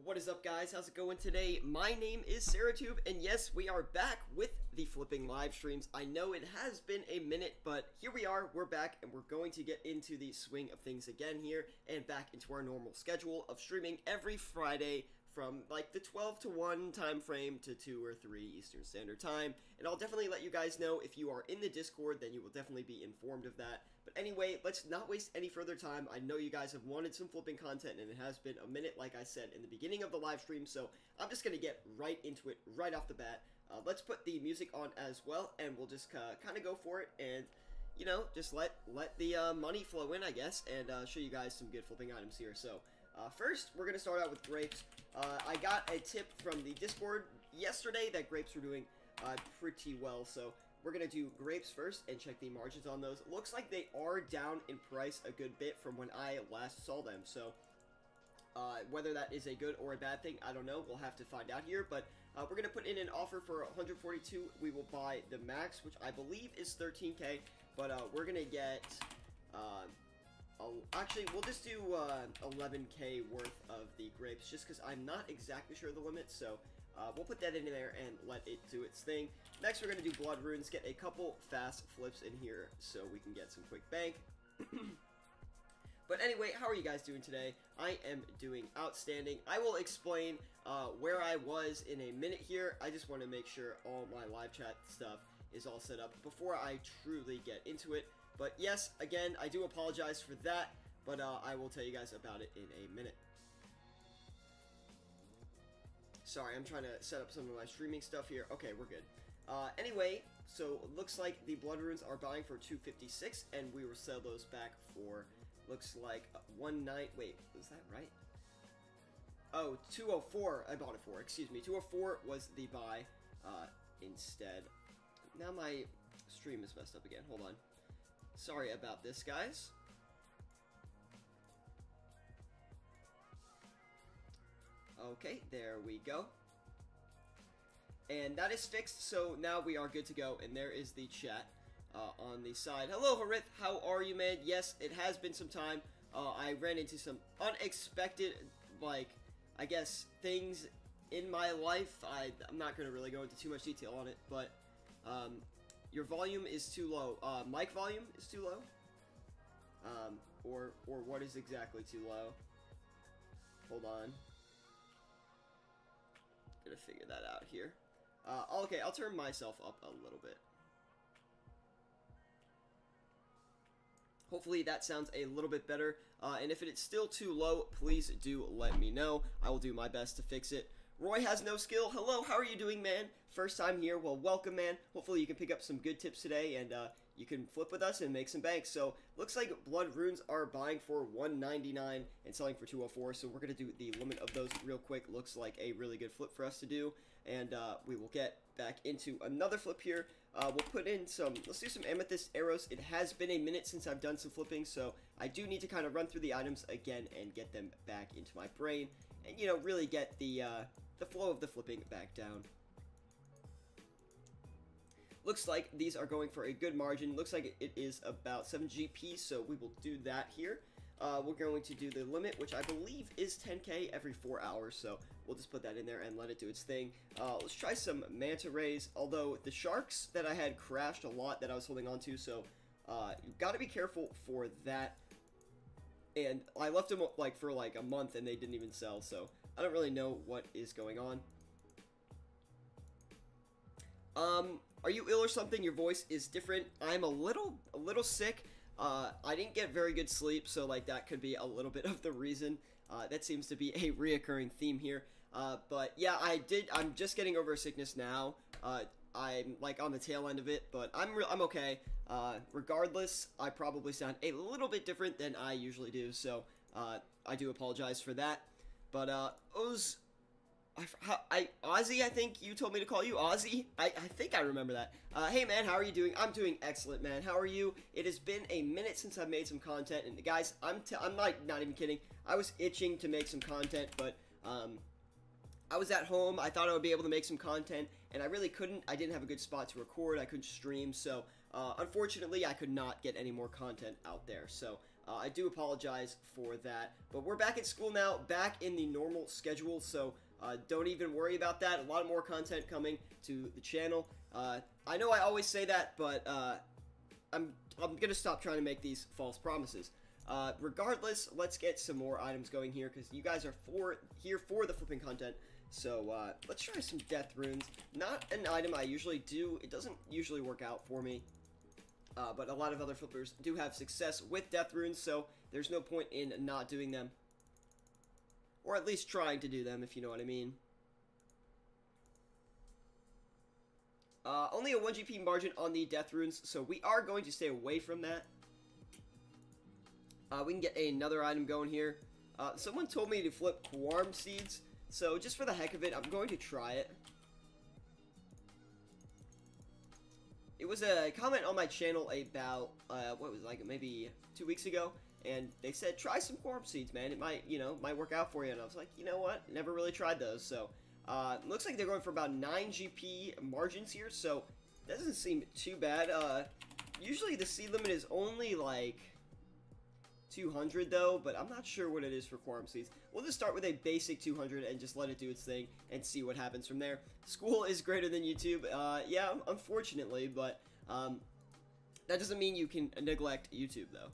What is up, guys? How's it going today? My name is Syratube, and yes, we are back with the flipping live streams. I know it has been a minute, but here we are, we're back, and we're going to get into the swing of things again here, and back into our normal schedule of streaming every Friday from like the 12 to 1 time frame to 2 or 3 Eastern Standard Time. And I'll definitely let you guys know if you are in the Discord, then you will definitely be informed of that. But anyway, let's not waste any further time. I know you guys have wanted some flipping content, and it has been a minute, like I said in the beginning of the live stream, so I'm just going to get right into it right off the bat. Let's put the music on as well, and we'll just kind of go for it, and you know, just let the money flow in, I guess, and show you guys some good flipping items here. So first, we're going to start out with grapes. I got a tip from the Discord yesterday that grapes were doing pretty well, so we're going to do grapes first and check the margins on those. It looks like they are down in price a good bit from when I last saw them, so whether that is a good or a bad thing, I don't know. We'll have to find out here, but we're going to put in an offer for 142. We will buy the max, which I believe is 13k, but we're going to get actually, we'll just do 11k worth of the grapes, just because I'm not exactly sure of the limit, so we'll put that in there and let it do its thing. Next, we're going to do blood runes, get a couple fast flips in here so we can get some quick bank. But anyway, how are you guys doing today? I am doing outstanding. I will explain where I was in a minute here. I just want to make sure all my live chat stuff is all set up before I truly get into it. But yes, again, I do apologize for that, but I will tell you guys about it in a minute. Sorry, I'm trying to set up some of my streaming stuff here. Okay, we're good. Anyway, so it looks like the blood runes are buying for 256, and we will sell those back for, looks like, 190. Wait, was that right? Oh, 204 I bought it for, excuse me. 204 was the buy instead. Now my stream is messed up again. Hold on. Sorry about this, guys. Okay, there we go. And that is fixed, so now we are good to go, and there is the chat on the side. Hello, Harith, how are you, man? Yes, it has been some time. I ran into some unexpected, like, I guess, things in my life. I'm not going to really go into too much detail on it, but your volume is too low. Mic volume is too low? Or what is exactly too low? Hold on. Gonna figure that out here. Okay, I'll turn myself up a little bit. Hopefully that sounds a little bit better. And if it's still too low, please do let me know. I will do my best to fix it. Roy has no skill. Hello, how are you doing, man? First time here. Well, welcome, man. Hopefully you can pick up some good tips today, and you can flip with us and make some bank. So, looks like blood runes are buying for 199 and selling for 204. So, we're going to do the limit of those real quick. Looks like a really good flip for us to do. And we will get back into another flip here. We'll put in some, let's do some amethyst arrows. It has been a minute since I've done some flipping, so I do need to kind of run through the items again and get them back into my brain. And, you know, really get the flow of the flipping back down. Looks like these are going for a good margin. Looks like it is about 7 GP, so we will do that here. We're going to do the limit, which I believe is 10k every 4 hours, so we'll just put that in there and let it do its thing. Let's try some manta rays, although the sharks that I had crashed a lot that I was holding on to, so you've got to be careful for that. And I left them like for like a month and they didn't even sell, so I don't really know what is going on. Are you ill or something? Your voice is different. I'm a little sick. I didn't get very good sleep, so like that could be a little bit of the reason. That seems to be a reoccurring theme here. But yeah, I'm just getting over a sickness now. I'm like on the tail end of it, but I'm okay. Regardless, I probably sound a little bit different than I usually do, so I do apologize for that. But Ozzy, I think you told me to call you Ozzy. I think I remember that. Hey man, how are you doing? I'm doing excellent, man. How are you? It has been a minute since I've made some content, and guys, I'm like not even kidding. I was itching to make some content, but I was at home. I thought I would be able to make some content, and I really couldn't. I didn't have a good spot to record. I couldn't stream, so unfortunately, I could not get any more content out there. So I do apologize for that. But we're back at school now, back in the normal schedule, so don't even worry about that. A lot more content coming to the channel. I know I always say that, but I'm gonna stop trying to make these false promises. Regardless, let's get some more items going here, because you guys are here for the flipping content. So, let's try some death runes. Not an item I usually do. It doesn't usually work out for me. But a lot of other flippers do have success with death runes, so there's no point in not doing them. Or at least trying to do them, if you know what I mean. Only a 1 GP margin on the death runes, so we are going to stay away from that. We can get another item going here. Someone told me to flip Quarm Seeds, so just for the heck of it, I'm going to try it. It was a comment on my channel about, what was it, like, maybe 2 weeks ago, and they said, try some Quarm Seeds, man, it might, you know, might work out for you, and I was like, you know what, never really tried those, so, looks like they're going for about 9 GP margins here, so, that doesn't seem too bad. Usually the seed limit is only, like, 200 though, but I'm not sure what it is for Quarm Seeds. We'll just start with a basic 200 and just let it do its thing and see what happens from there. School is greater than YouTube, yeah, unfortunately, but that doesn't mean you can neglect YouTube though.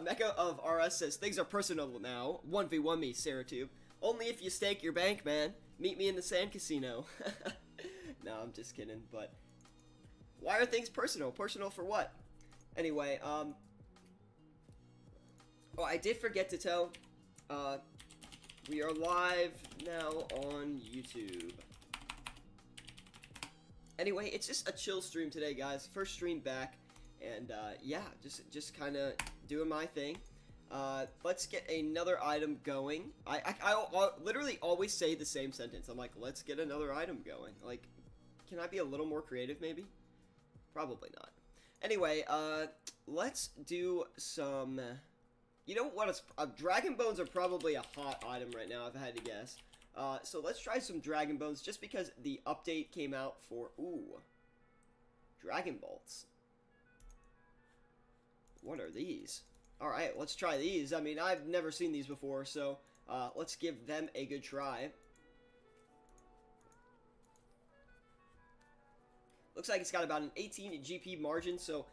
Mecha of RS says, things are personal now. 1v1 me, Syratube. Only if you stake your bank, man. Meet me in the sand casino. No, I'm just kidding, but why are things personal? Personal for what? Anyway, oh, I did forget to tell, we are live now on YouTube. Anyway, it's just a chill stream today, guys. First stream back, and, yeah, just kind of doing my thing. Let's get another item going. I literally always say the same sentence. I'm like, let's get another item going. Like, can I be a little more creative, maybe? Probably not. Anyway, let's do some... You know what? Dragon Bones are probably a hot item right now, if I had to guess. So let's try some Dragon Bones, just because the update came out for... Ooh. Dragon Bolts. What are these? Alright, let's try these. I mean, I've never seen these before, so let's give them a good try. Looks like it's got about an 18 GP margin, so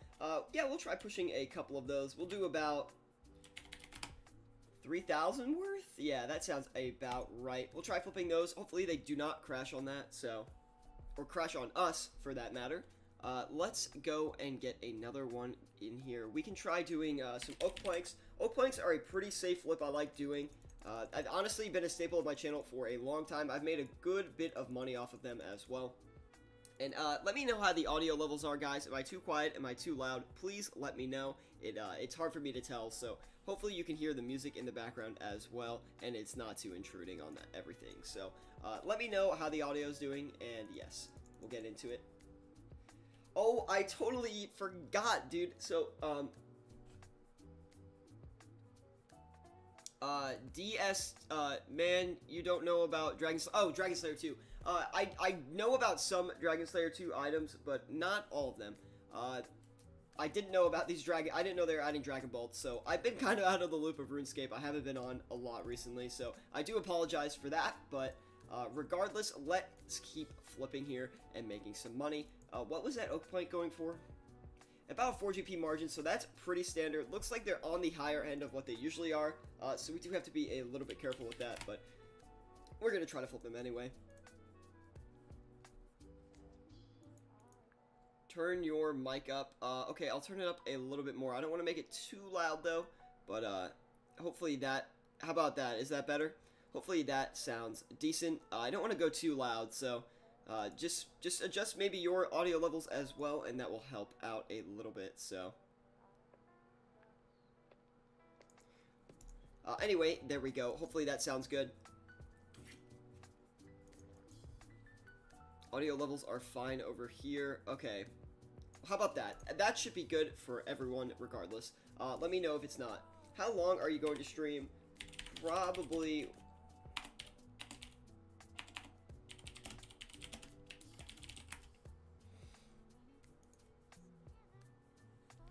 yeah, we'll try pushing a couple of those. We'll do about 3,000 worth? Yeah, that sounds about right. We'll try flipping those. Hopefully they do not crash on that, so... Or crash on us, for that matter. Let's go and get another one in here. We can try doing some oak planks. Oak planks are a pretty safe flip I like doing. I've honestly been a staple of my channel for a long time. I've made a good bit of money off of them as well. And let me know how the audio levels are, guys. Am I too quiet? Am I too loud? Please let me know. It's hard for me to tell, so hopefully you can hear the music in the background as well, and it's not too intruding on everything. So let me know how the audio is doing, and yes, we'll get into it. Oh, I totally forgot, dude. So, DS, man, you don't know about Dragon Slayer 2. I know about some Dragon Slayer 2 items, but not all of them. I didn't know about these I didn't know they were adding Dragon Bolts, so I've been kind of out of the loop of RuneScape. I haven't been on a lot recently, so I do apologize for that, but regardless, let's keep flipping here and making some money. What was that oak plank going for? About a 4 GP margin, so that's pretty standard. Looks like they're on the higher end of what they usually are, so we do have to be a little bit careful with that, but we're going to try to flip them anyway. Turn your mic up. Okay, I'll turn it up a little bit more. I don't want to make it too loud, though, but hopefully that... How about that? Is that better? Hopefully that sounds decent. I don't want to go too loud, so just adjust maybe your audio levels as well, and that will help out a little bit, so... Anyway, there we go. Hopefully that sounds good. Audio levels are fine over here. Okay. How about that? That should be good for everyone regardless. Let me know if it's not. How long are you going to stream? Probably...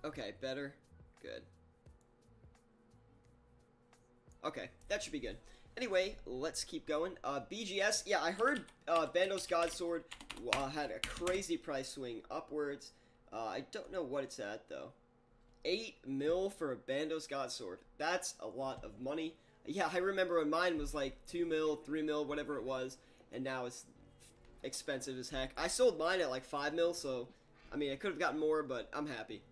Okay, better. Good. Okay, that should be good. Anyway, let's keep going. BGS, yeah, I heard Bandos Godsword had a crazy price swing upwards. I don't know what it's at, though. 8 mil for a Bandos Godsword. That's a lot of money. Yeah, I remember when mine was like 2 mil, 3 mil, whatever it was, and now it's expensive as heck. I sold mine at like 5 mil, so, I mean, I could have gotten more, but I'm happy.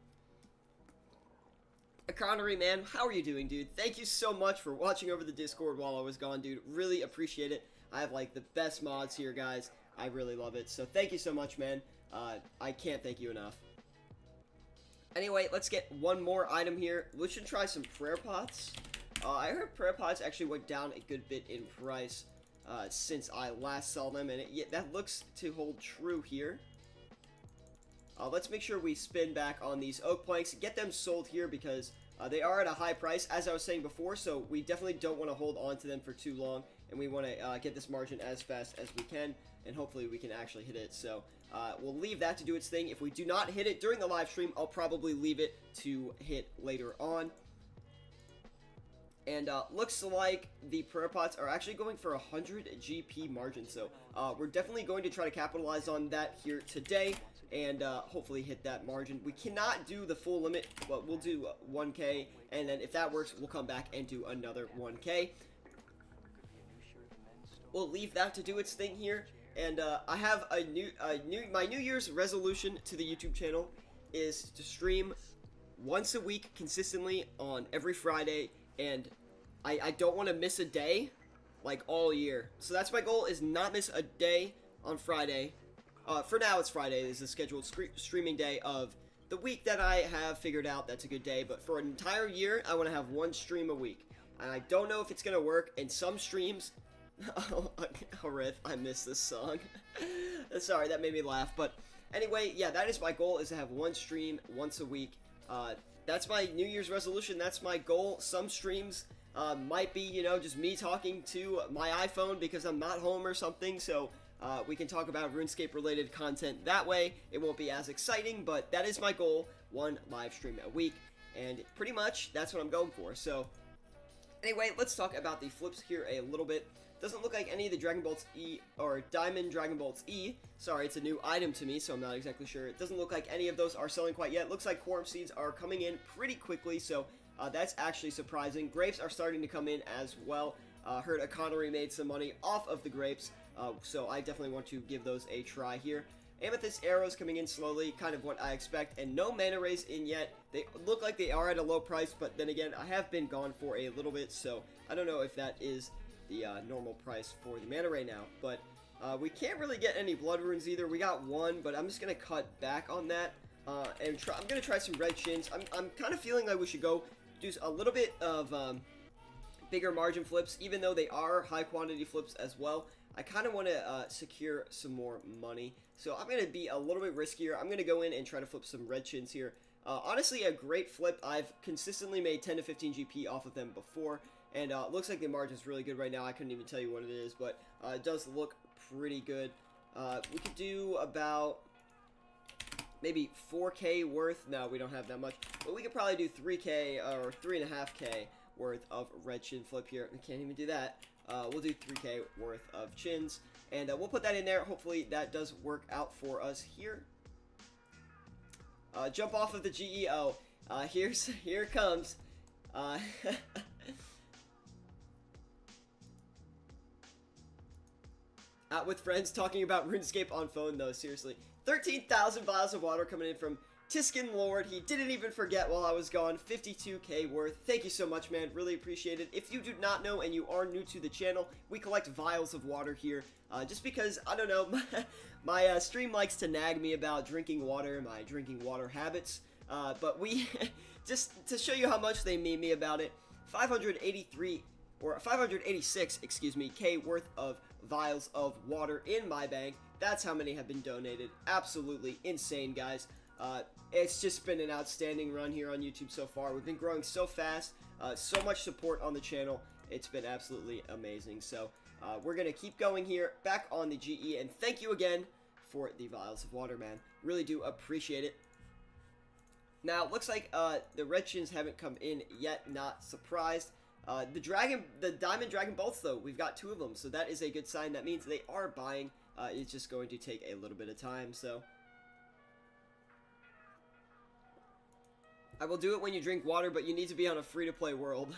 Connery, man, how are you doing, dude? Thank you so much for watching over the Discord while I was gone, dude. Really appreciate it. I have, like, the best mods here, guys. I really love it. So, thank you so much, man. I can't thank you enough. Anyway, let's get one more item here. We should try some prayer pots. I heard prayer pots actually went down a good bit in price since I last saw them, and that looks to hold true here. Let's make sure we spin back on these oak planks, get them sold here because they are at a high price, as I was saying before, so we definitely don't want to hold on to them for too long, and we want to get this margin as fast as we can, and hopefully we can actually hit it. So we'll leave that to do its thing. If we do not hit it during the live stream, I'll probably leave it to hit later on. And looks like the prayer pots are actually going for 100 GP margin, so we're definitely going to try to capitalize on that here today, and hopefully hit that margin. We cannot do the full limit, but we'll do 1K, and then if that works, we'll come back and do another 1K. We'll leave that to do its thing here, and I have my New Year's resolution to the YouTube channel is to stream once a week consistently on every Friday, and I don't want to miss a day, like, all year. So that's my goal, is not miss a day on Friday. For now, it's Friday. This is the scheduled streaming day of the week that I have figured out that's a good day. But for an entire year, I want to have one stream a week. And I don't know if it's going to work. And some streams... Oh, Riff, I miss this song. Sorry, that made me laugh. But anyway, yeah, that is my goal, is to have one stream once a week. That's my New Year's resolution. That's my goal. Some streams might be, you know, just me talking to my iPhone because I'm not home or something. So... we can talk about RuneScape-related content that way. It won't be as exciting, but that is my goal, one live stream a week, and pretty much that's what I'm going for. So, anyway, let's talk about the flips here a little bit. Doesn't look like any of the Dragon Bolts E, or Diamond Dragon Bolts E, sorry, it's a new item to me, so I'm not exactly sure. It doesn't look like any of those are selling quite yet. Looks like Quorum Seeds are coming in pretty quickly, so that's actually surprising. Grapes are starting to come in as well. Heard Connery made some money off of the grapes. So I definitely want to give those a try here. Amethyst arrows coming in slowly, kind of what I expect, and no mana rays in yet. They look like they are at a low price, but then again, I have been gone for a little bit, so I don't know if that is the normal price for the mana ray now. But we can't really get any blood runes either. We got one, but I'm just going to cut back on that, and I'm going to try some red chins. I'm kind of feeling like we should go do a little bit of bigger margin flips, even though they are high quantity flips as well. I kind of want to secure some more money, so I'm going to be a little bit riskier. I'm going to go in and try to flip some red chins here. Honestly, a great flip. I've consistently made 10 to 15 GP off of them before, and it looks like the margin's really good right now. I couldn't even tell you what it is, but it does look pretty good. We could do about maybe 4K worth. No, we don't have that much, but we could probably do 3K or 3.5K worth of red chin flip here. We can't even do that. We'll do 3K worth of chins, and we'll put that in there. Hopefully that does work out for us here. Jump off of the GEO. Here it comes. Out with friends talking about RuneScape on phone, though, seriously. 13,000 vials of water coming in from Tiskin Lord. He didn't even forget while I was gone. 52K worth. Thank you so much, man. Really appreciate it. If you do not know and you are new to the channel, we collect vials of water here. Just because, I don't know, my stream likes to nag me about drinking water, my drinking water habits. But we, just to show you how much they meme me about it, 586, excuse me, K worth of vials of water in my bank. That's how many have been donated. Absolutely insane, guys. It's just been an outstanding run here on YouTube so far. We've been growing so fast, so much support on the channel. It's been absolutely amazing. So we're going to keep going here, back on the GE, and thank you again for the vials of water, man. Really do appreciate it. Now, it looks like the red chins haven't come in yet, not surprised. The diamond dragon bolts, though, we've got 2 of them, so that is a good sign. That means they are buying. It's just going to take a little bit of time, so. I will do it when you drink water, but you need to be on a free-to-play world.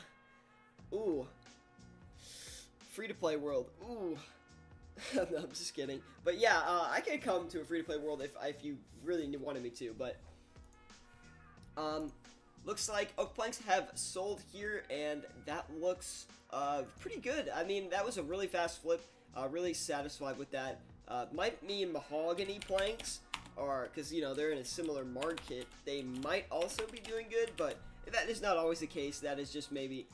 Ooh. Free-to-play world. Ooh. No, I'm just kidding. But yeah, I can come to a free-to-play world if you really wanted me to, but looks like oak planks have sold here, and that looks pretty good. I mean, that was a really fast flip. Really satisfied with that. Might mean mahogany planks, or because you know they're in a similar market, they might also be doing good, but that is not always the case. That is just maybe,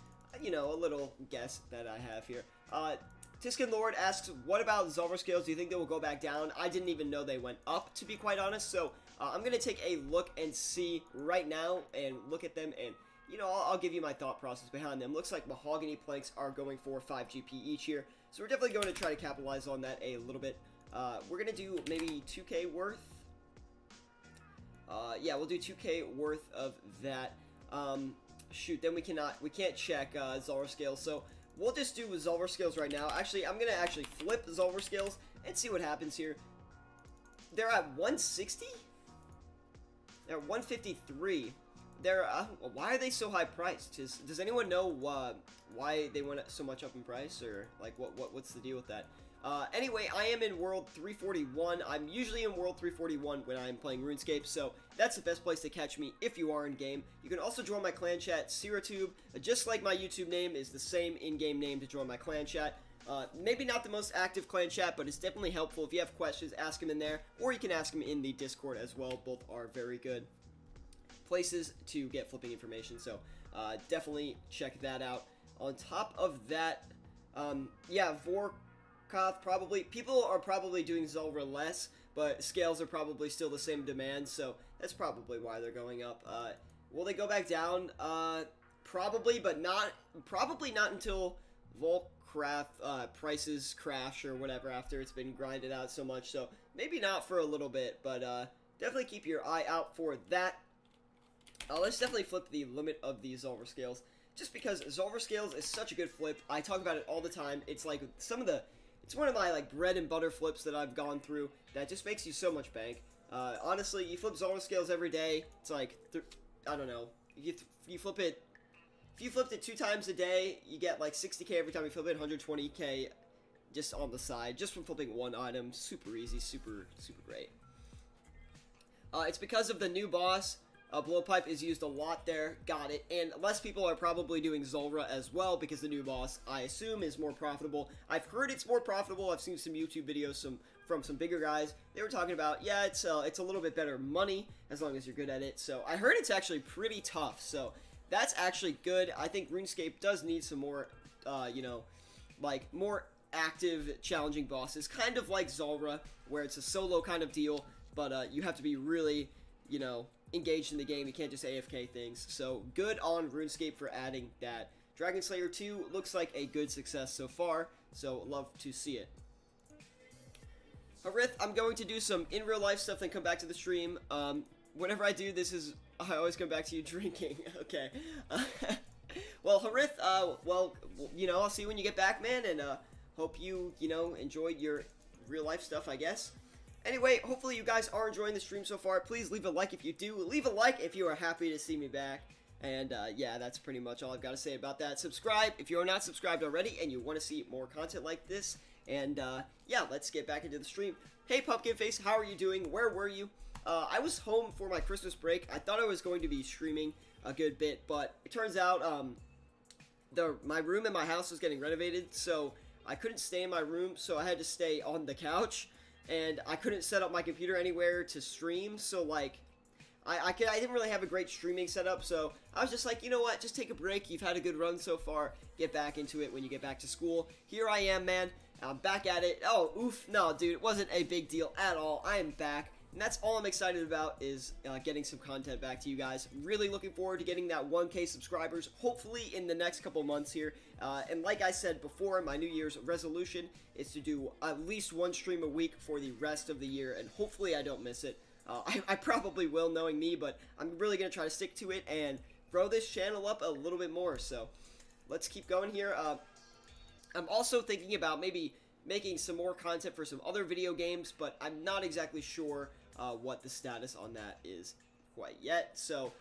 you know, a little guess that I have here. Tiskin Lord asks, what about Zolver scales? Do you think they will go back down? I didn't even know they went up, to be quite honest, so I'm going to take a look and see right now and look at them, and, you know, I'll give you my thought process behind them. Looks like mahogany planks are going for 5 GP each here, so we're definitely going to try to capitalize on that a little bit. We're going to do maybe 2K worth. Yeah, we'll do 2K worth of that. Shoot, then we can't check Zolver scales, so we'll just do Zolver scales right now. Actually, I'm going to actually flip Zolver scales and see what happens here. They're at 160? They're at 153. They're, why are they so high priced? Does anyone know why they went so much up in price? Or, like, what's the deal with that? Anyway, I am in World 341. I'm usually in World 341 when I'm playing RuneScape, so that's the best place to catch me if you are in-game. You can also join my clan chat, Syratube. Just like my YouTube name is the same in-game name to join my clan chat. Maybe not the most active clan chat, but it's definitely helpful. If you have questions, ask them in there, or you can ask them in the Discord as well. Both are very good places to get flipping information, so definitely check that out. On top of that, yeah, probably, people are probably doing Zolver less, but scales are probably still the same demand, so that's probably why they're going up. Will they go back down? Probably, but probably not until Volcraft prices crash or whatever after it's been grinded out so much, so maybe not for a little bit, but definitely keep your eye out for that. Let's definitely flip the limit of the Zolver scales, just because Zolver scales is such a good flip. I talk about it all the time. It's like it's one of my like bread and butter flips that I've gone through that just makes you so much bank. Honestly, you flip Zolver scales every day. It's like, I don't know, you flip it, if you flipped it 2 times a day, you get like 60k every time you flip it, 120k just on the side, just from flipping one item. Super easy, super great. It's because of the new boss. Blowpipe is used a lot there, got it, and less people are probably doing Zolra as well because the new boss, I assume, is more profitable. I've heard it's more profitable. I've seen some YouTube videos from some bigger guys. They were talking about, yeah, it's a little bit better money as long as you're good at it. So I heard it's actually pretty tough, so that's actually good. I think RuneScape does need some more, you know, like more active, challenging bosses, kind of like Zolra, where it's a solo kind of deal, but you have to be really, you know, engaged in the game. You can't just AFK things. So good on RuneScape for adding that. Dragon Slayer 2 looks like a good success so far, so love to see it. Harith, I'm going to do some in real life stuff and come back to the stream. Whenever I do, I always come back to you drinking. Okay. Well, Harith, well, you know, I'll see you when you get back, man, and hope you know, enjoyed your real life stuff, I guess. Anyway, hopefully you guys are enjoying the stream so far. Please leave a like if you do. Leave a like if you are happy to see me back. And, yeah, that's pretty much all I've got to say about that. Subscribe if you are not subscribed already and you want to see more content like this. And, yeah, let's get back into the stream. Hey, Pumpkin Face, how are you doing? Where were you? I was home for my Christmas break. I thought I was going to be streaming a good bit, but it turns out, my room in my house was getting renovated, so I couldn't stay in my room, so I had to stay on the couch. And I couldn't set up my computer anywhere to stream, so, like, I didn't really have a great streaming setup, so I was just like, you know what, just take a break. You've had a good run so far. Get back into it when you get back to school. Here I am, man. I'm back at it. Oh, oof. No, dude, it wasn't a big deal at all. I am back. And that's all I'm excited about is getting some content back to you guys. Really looking forward to getting that 1K subscribers, hopefully in the next couple months here. And like I said before, my New Year's resolution is to do at least 1 stream a week for the rest of the year, and hopefully I don't miss it. I probably will, knowing me, but I'm really going to try to stick to it and grow this channel up a little bit more. So let's keep going here. I'm also thinking about maybe making some more content for some other video games, but I'm not exactly sure what the status on that is quite yet. So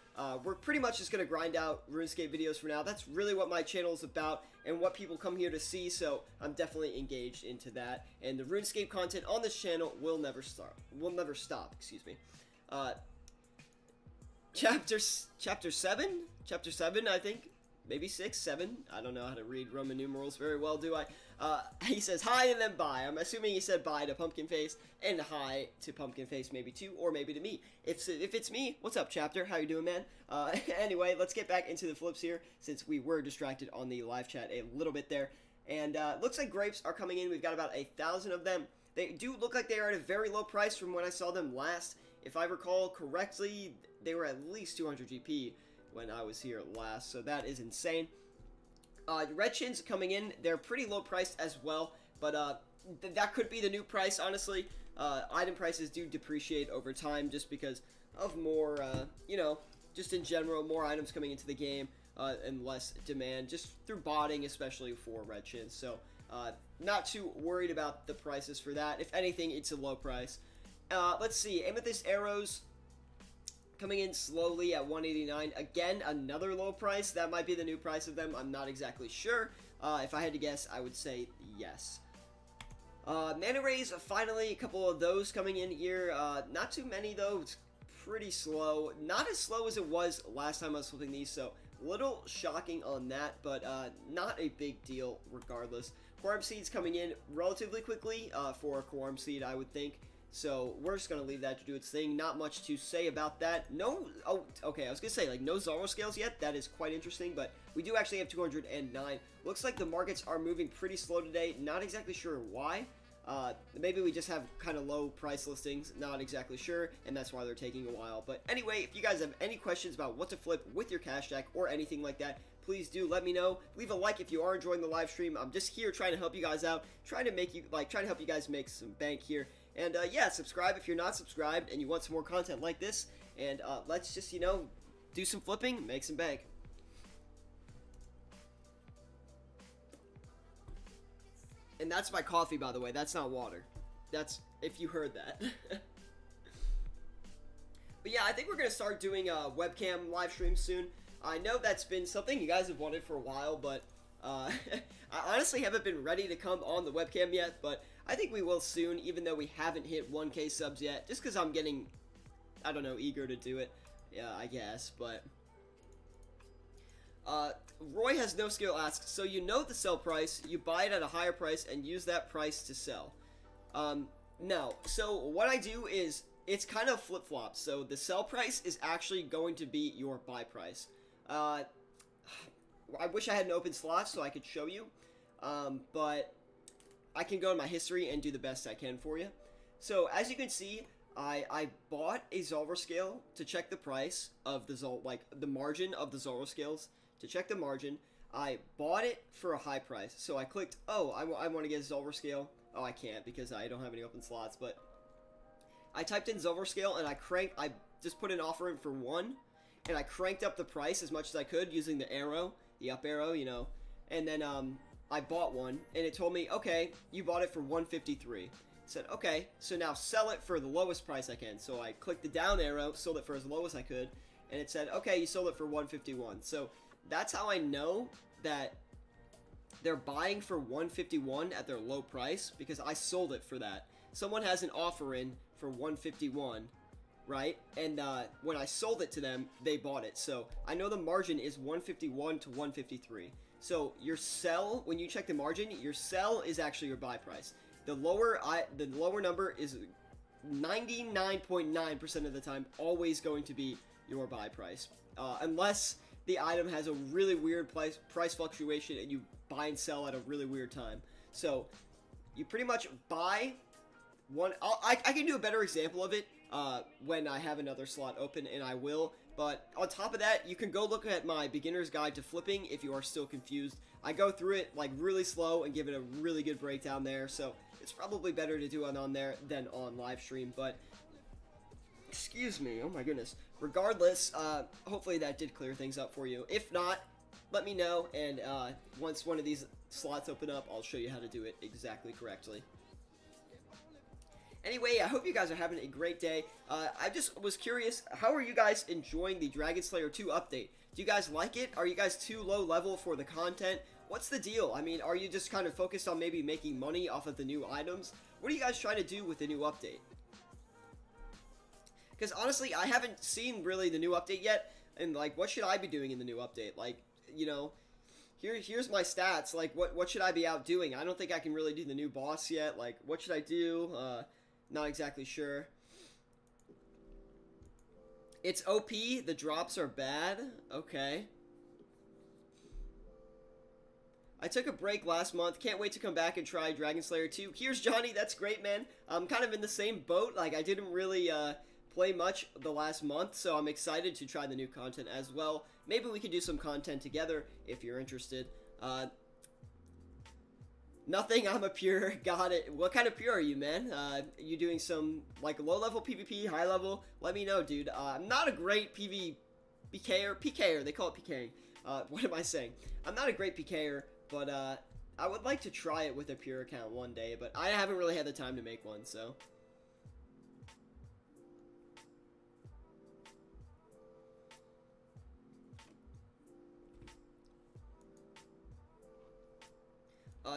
we're pretty much just going to grind out RuneScape videos for now. That's really what my channel is about and what people come here to see, so I'm definitely engaged into that. And the RuneScape content on this channel will never stop, excuse me. Chapter 7? Chapter 7, I think. Maybe 6, 7. I don't know how to read Roman numerals very well, do I? He says hi and then bye. I'm assuming he said bye to Pumpkin Face and hi to Pumpkin Face maybe too, or maybe to me. If it's me, what's up, Chapter? How you doing, man? Anyway, let's get back into the flips here, since we were distracted on the live chat a little bit there. And looks like grapes are coming in. We've got about 1,000 of them. They do look like they are at a very low price from when I saw them last. If I recall correctly, they were at least 200 GP when I was here last, so that is insane. Red chins coming in, they're pretty low priced as well, but that could be the new price, honestly. Item prices do depreciate over time just because of more, you know, just in general, more items coming into the game and less demand, just through botting, especially for red chins. So not too worried about the prices for that. If anything, it's a low price. Let's see, amethyst arrows coming in slowly at 189. Again, another low price. That might be the new price of them. I'm not exactly sure. If I had to guess, I would say yes. Mana rays, finally, a couple of those coming in here. Not too many, though. It's pretty slow. Not as slow as it was last time I was flipping these, so a little shocking on that, but not a big deal regardless. Quorum seeds coming in relatively quickly for a quorum seed, I would think. So we're just going to leave that to do its thing. Not much to say about that. No, oh, okay, I was going to say, like, no Zorro scales yet. That is quite interesting, but we do actually have 209. Looks like the markets are moving pretty slow today. Not exactly sure why. Maybe we just have kind of low price listings. Not exactly sure, and that's why they're taking a while. But anyway, if you guys have any questions about what to flip with your cash stack or anything like that, please do let me know. Leave a like if you are enjoying the live stream. I'm just here trying to help you guys out, trying to help you guys make some bank here. And yeah, subscribe if you're not subscribed and you want some more content like this. And let's just, you know, do some flipping, make some bank. And that's my coffee, by the way. That's not water. That's, if you heard that. But yeah, I think we're going to start doing webcam live streams soon. I know that's been something you guys have wanted for a while, but I honestly haven't been ready to come on the webcam yet, but I think we will soon, even though we haven't hit 1K subs yet, just because I'm getting, I don't know, eager to do it, yeah, I guess, but Roy has no skill asks, so you know the sell price, you buy it at a higher price, and use that price to sell. No, so what I do is, it's kind of flip-flops, so the sell price is actually going to be your buy price. I wish I had an open slot so I could show you, but I can go in my history and do the best I can for you. So as you can see, I bought a Zorro scale to check the price of the Zorro, like the margin of the Zorro scales to check the margin. I bought it for a high price, so I clicked, oh, I want to get a Zorro scale. Oh, I can't because I don't have any open slots, but I typed in Zorro scale and I just put an offer in for 1, and I cranked up the price as much as I could using the arrow, the up arrow, you know, and then I bought one, and it told me, okay, you bought it for 153. I said, okay, so now sell it for the lowest price I can. So I clicked the down arrow, sold it for as low as I could, and it said, okay, you sold it for 151. So that's how I know that they're buying for 151 at their low price, because I sold it for that. Someone has an offer in for 151, right? And when I sold it to them, they bought it. So I know the margin is 151 to 153. So your sell, when you check the margin, your sell is actually your buy price. The lower number is 99.9% of the time always going to be your buy price, unless the item has a really weird price fluctuation and you buy and sell at a really weird time. So you pretty much buy one. I can do a better example of it when I have another slot open, and I will. But on top of that, you can go look at my beginner's guide to flipping if you are still confused. I go through it like really slow and give it a really good breakdown there, so it's probably better to do it on there than on live stream. But excuse me. Oh my goodness. Regardless, hopefully that did clear things up for you. If not, let me know, and once one of these slots open up, I'll show you how to do it exactly correctly. Anyway, I hope you guys are having a great day. I just was curious, how are you guys enjoying the Dragon Slayer 2 update? Do you guys like it? Are you guys too low level for the content? What's the deal? I mean, are you just kind of focused on maybe making money off of the new items? What are you guys trying to do with the new update? Because honestly, I haven't seen really the new update yet, and like, what should I be doing in the new update? Like, you know, here's my stats. Like, what should I be out doing? I don't think I can really do the new boss yet. Like, what should I do? Not exactly sure. It's OP. The drops are bad. Okay. I took a break last month. Can't wait to come back and try Dragon Slayer 2. Here's Johnny. That's great, man. I'm kind of in the same boat. Like, I didn't really play much the last month, so I'm excited to try the new content as well. Maybe we could do some content together if you're interested. Nothing, I'm a pure. Got it. What kind of pure are you, man? You doing some, like, low-level PvP, high-level? Let me know, dude. I'm not a great PKer. They call it PKing. What am I saying? I'm not a great PKer, but, I would like to try it with a pure account one day, but I haven't really had the time to make one, so.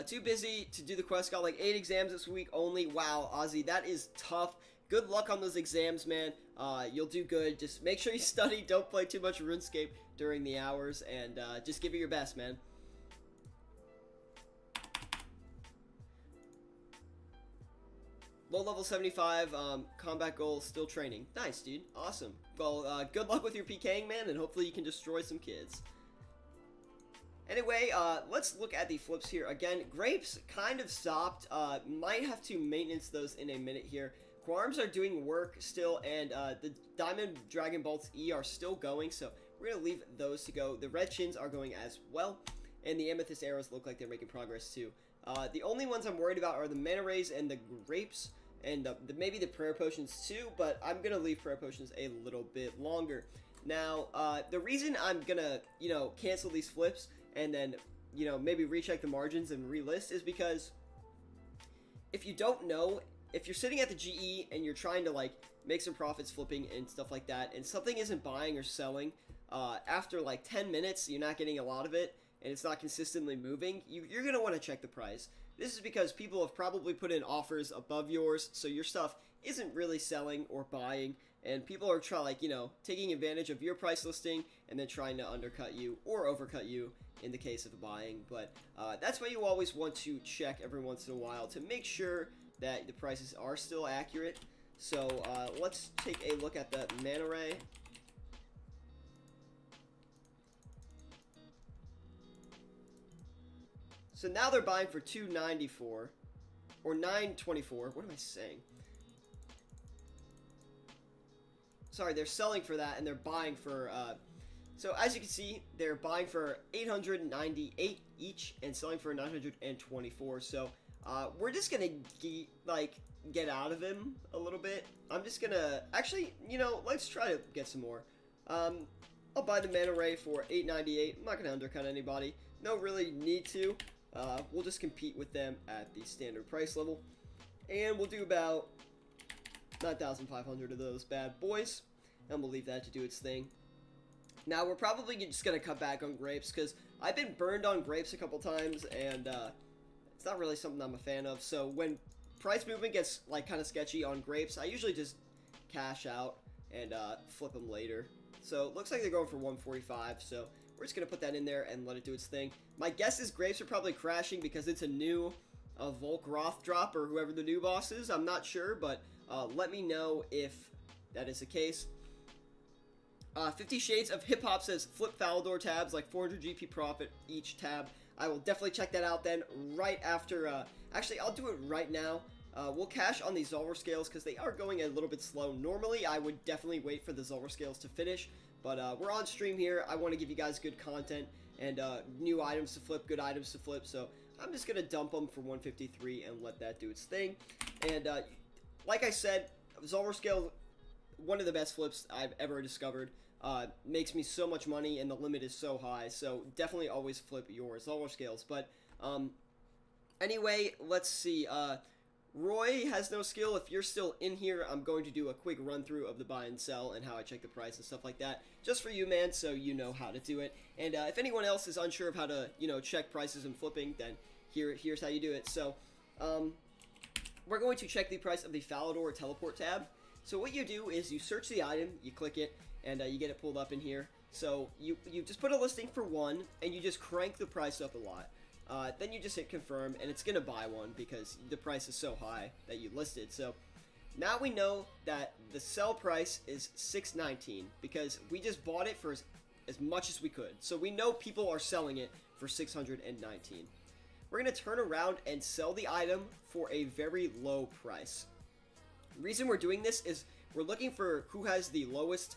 Too busy to do the quest. Got like 8 exams this week only. Wow, Ozzy, that is tough. Good luck on those exams, man. You'll do good. Just make sure you study. Don't play too much RuneScape during the hours, and just give it your best, man. Low level 75, combat goal, still training. Nice, dude. Awesome. Well, good luck with your PKing, man, and hopefully you can destroy some kids. Anyway, let's look at the flips here. Again, grapes kind of stopped. Might have to maintenance those in a minute here. Quarms are doing work still, and the Diamond Dragon Bolts E are still going, so we're going to leave those to go. The Red Chins are going as well, and the Amethyst Arrows look like they're making progress too. The only ones I'm worried about are the Mana Rays and the Grapes, and maybe the Prayer Potions too, but I'm going to leave Prayer Potions a little bit longer. Now, the reason I'm going to, you know, cancel these flips and then, you know, maybe recheck the margins and relist is because if you don't know, if you're sitting at the GE and you're trying to, like, make some profits flipping and stuff like that, and something isn't buying or selling, after, like, 10 minutes, you're not getting a lot of it, and it's not consistently moving, you're going to want to check the price. This is because people have probably put in offers above yours, so your stuff isn't really selling or buying, and people are taking advantage of your price listing and then trying to undercut you or overcut you in the case of buying. But that's why you always want to check every once in a while to make sure that the prices are still accurate. So let's take a look at the Mana Ray. So now they're buying for $294 or $924. What am I saying? Sorry, they're selling for that and they're buying for so as you can see, they're buying for $898 each and selling for $924. So we're just gonna get out of him a little bit. I'm just gonna actually, you know, let's try to get some more. I'll buy the Mana Ray for $898. I'm not gonna undercut anybody. No really need to. We'll just compete with them at the standard price level, and we'll do about 9,500 of those bad boys, and we'll leave that to do its thing. Now, we're probably just going to cut back on grapes, because I've been burned on grapes a couple times, and it's not really something I'm a fan of. So when price movement gets, like, kind of sketchy on grapes, I usually just cash out and flip them later. So it looks like they're going for 145, so we're just going to put that in there and let it do its thing. My guess is grapes are probably crashing because it's a new Volk Roth drop, or whoever the new boss is. I'm not sure, but let me know if that is the case. 50 Shades of Hip Hop says flip Falador tabs, like 400 GP profit each tab. I will definitely check that out then right after. Actually, I'll do it right now. We'll cash on these Zulrah scales because they are going a little bit slow. Normally, I would definitely wait for the Zulrah scales to finish, but we're on stream here. I want to give you guys good content and new items to flip, good items to flip, so I'm just going to dump them for 153 and let that do its thing. And like I said, Zulrah scale one of the best flips I've ever discovered. Makes me so much money, and the limit is so high. So definitely always flip yours, lower scales. But anyway, let's see. Roy has no skill. If you're still in here, I'm going to do a quick run through of the buy and sell and how I check the price and stuff like that, just for you, man, so you know how to do it. And if anyone else is unsure of how to, check prices and flipping, then here's how you do it. So we're going to check the price of the Falador teleport tab. So what you do is you search the item, you click it, and you get it pulled up in here. So you just put a listing for 1, and you just crank the price up a lot. Then you just hit confirm, and it's going to buy one because the price is so high that you listed. So now we know that the sell price is $6.19 because we just bought it for as much as we could. So we know people are selling it for $619. We're going to turn around and sell the item for a very low price. The reason we're doing this is we're looking for who has the lowest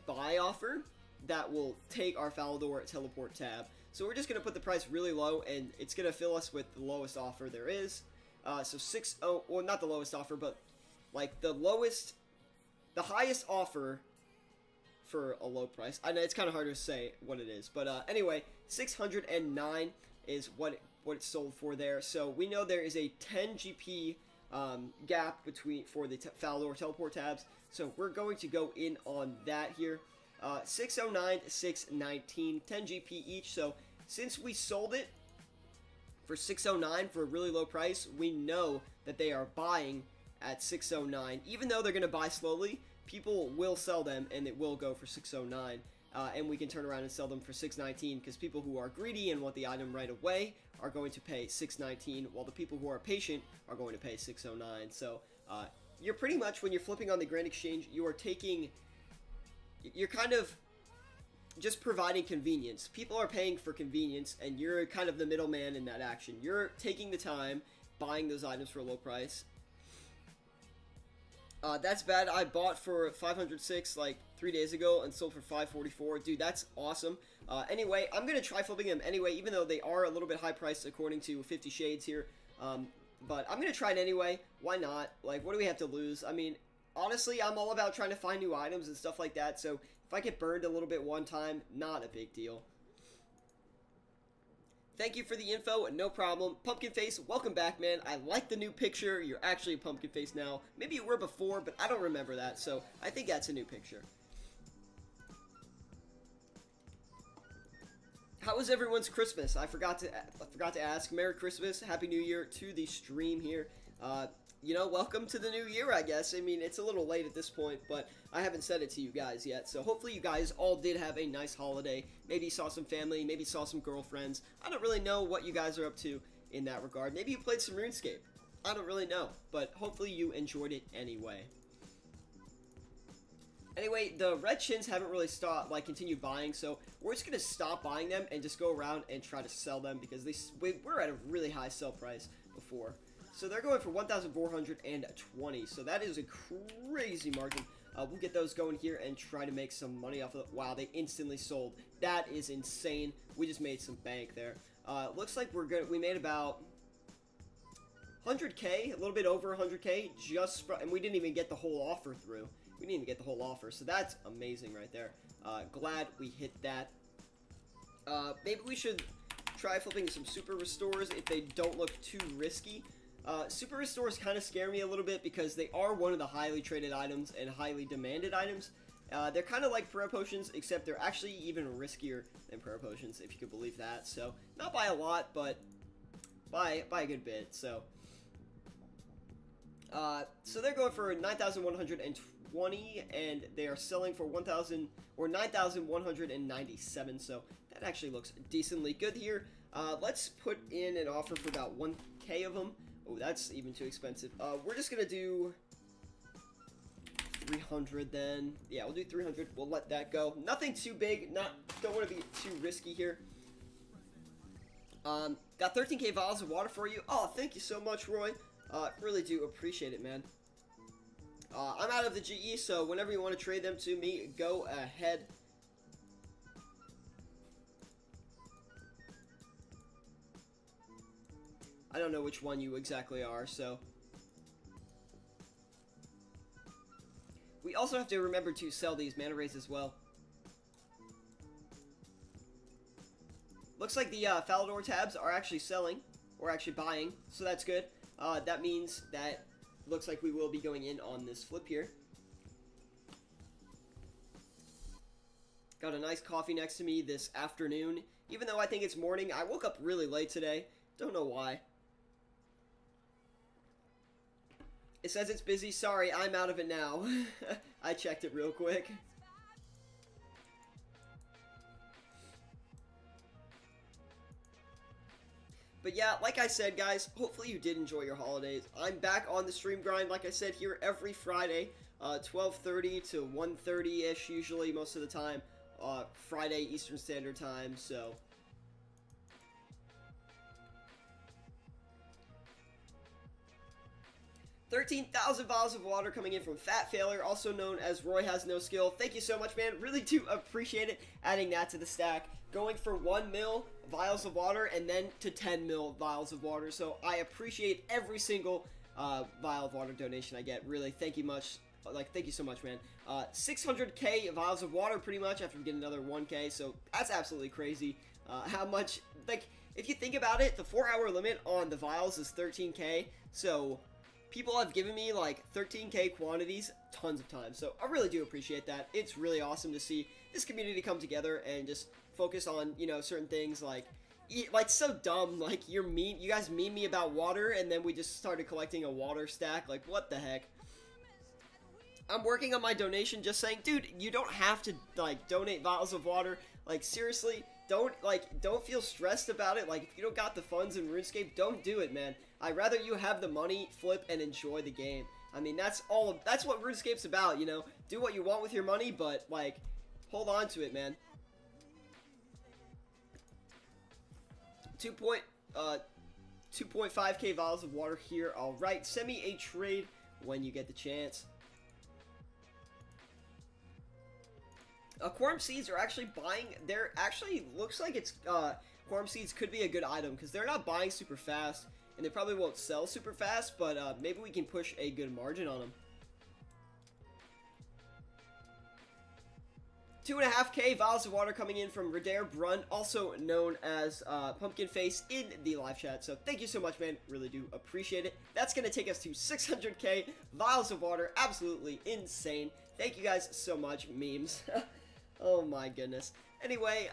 buy offer that will take our Falador teleport tab. So we're just going to put the price really low, and it's going to fill us with the lowest offer there is. So well, not the lowest offer, but like the highest offer for a low price. I know it's kind of hard to say what it is, but anyway, 609 is what it's sold for there. So we know there is a 10 GP gap for the Falador teleport tabs. So we're going to go in on that here. 609, 619, 10 GP each. So since we sold it for 609 for a really low price, we know that they are buying at 609. Even though they're going to buy slowly, people will sell them and it will go for 609. And we can turn around and sell them for 619 because people who are greedy and want the item right away are going to pay 619, while the people who are patient are going to pay 609. So you're pretty much, when you're flipping on the Grand Exchange, you're kind of just providing convenience. People are paying for convenience, and you're kind of the middleman in that action. You're taking the time, buying those items for a low price. That's bad. I bought for 506 like 3 days ago and sold for 544. Dude, that's awesome. Anyway, I'm going to try flipping them anyway, even though they are a little bit high priced according to 50 Shades here. But I'm going to try it anyway. Why not? Like, what do we have to lose? I mean, honestly, I'm all about trying to find new items and stuff like that, so if I get burned a little bit one time, not a big deal. Thank you for the info, no problem. Pumpkin Face, welcome back, man. I like the new picture. You're actually a Pumpkin Face now. Maybe you were before, but I don't remember that, so I think that's a new picture. How was everyone's Christmas? I forgot to ask. Merry Christmas, Happy New Year to the stream here. Welcome to the new year, I guess. I mean, it's a little late at this point, but I haven't said it to you guys yet. So hopefully you guys all did have a nice holiday. Maybe saw some family, maybe saw some girlfriends. I don't really know what you guys are up to in that regard. Maybe you played some RuneScape. I don't really know, but hopefully you enjoyed it anyway. Anyway, the red chins haven't really continued buying, so we're just going to stop buying them and just go around and try to sell them because we're at a really high sell price before. So they're going for 1,420, so that is a crazy margin. We'll get those going here and try to make some money off of it. Wow, they instantly sold. That is insane. We just made some bank there. Looks like we made about 100K, a little bit over 100K, and we didn't even get the whole offer through. We didn't even get the whole offer, so that's amazing right there. Glad we hit that. Maybe we should try flipping some super restores if they don't look too risky. Super restores kind of scare me a little bit because they are one of the highly traded items and highly demanded items. They're kind of like prayer potions, except they're actually even riskier than prayer potions, if you could believe that. So, not by a lot, but by a good bit. So they're going for 9,120, and they are selling for 9,197. So that actually looks decently good here. Let's put in an offer for about 1K of them. Oh, that's even too expensive. We're just gonna do 300 then. Yeah, we'll do 300. We'll let that go. Nothing too big. Don't want to be too risky here. Got 13K vials of water for you. Oh, thank you so much, Roy. Really do appreciate it, man. I'm out of the GE, so whenever you want to trade them to me, go ahead. I don't know which one you exactly are, so. We also have to remember to sell these mana rays as well. Looks like the Falador tabs are actually selling, or actually buying, so that's good. That means that looks like we will be going in on this flip here. Got a nice coffee next to me this afternoon. Even though I think it's morning, I woke up really late today. Don't know why. It says it's busy. Sorry, I'm out of it now. I checked it real quick. But yeah, like I said, guys, hopefully you did enjoy your holidays. I'm back on the stream grind, like I said, here every Friday, 12:30 to 1:30-ish, usually, most of the time. Friday Eastern Standard Time, so 13,000 bottles of water coming in from Fat Failure, also known as Roy Has No Skill. Thank you so much, man. Really do appreciate it. Adding that to the stack. Going for 1 mil vials of water and then to 10 mil vials of water. So I appreciate every single vial of water donation I get. Really, thank you much. Thank you so much, man. 600k vials of water pretty much after we get another 1k. So that's absolutely crazy. How much, if you think about it, the 4-hour limit on the vials is 13k. So people have given me 13k quantities tons of times, so I really do appreciate that. It's really awesome to see this community come together and just focus on, certain things so dumb, you guys meme me about water, and then we just started collecting a water stack. What the heck? I'm working on my donation, just saying, dude, you don't have to donate vials of water. Seriously, don't feel stressed about it. If you don't got the funds in RuneScape, don't do it, man. I'd rather you have the money, flip, and enjoy the game. I mean, that's what RuneScape's about, Do what you want with your money, but, hold on to it, man. 2.5k vials of water here. Alright, send me a trade when you get the chance. Quorum seeds are actually buying. They're actually, looks like it's, quorum seeds could be a good item, because they're not buying super fast. And they probably won't sell super fast, but maybe we can push a good margin on them. 2.5k vials of water coming in from Redair Brun, also known as Pumpkin Face in the live chat. So thank you so much, man. Really do appreciate it. That's going to take us to 600k vials of water. Absolutely insane. Thank you guys so much, memes. Oh my goodness. Anyway,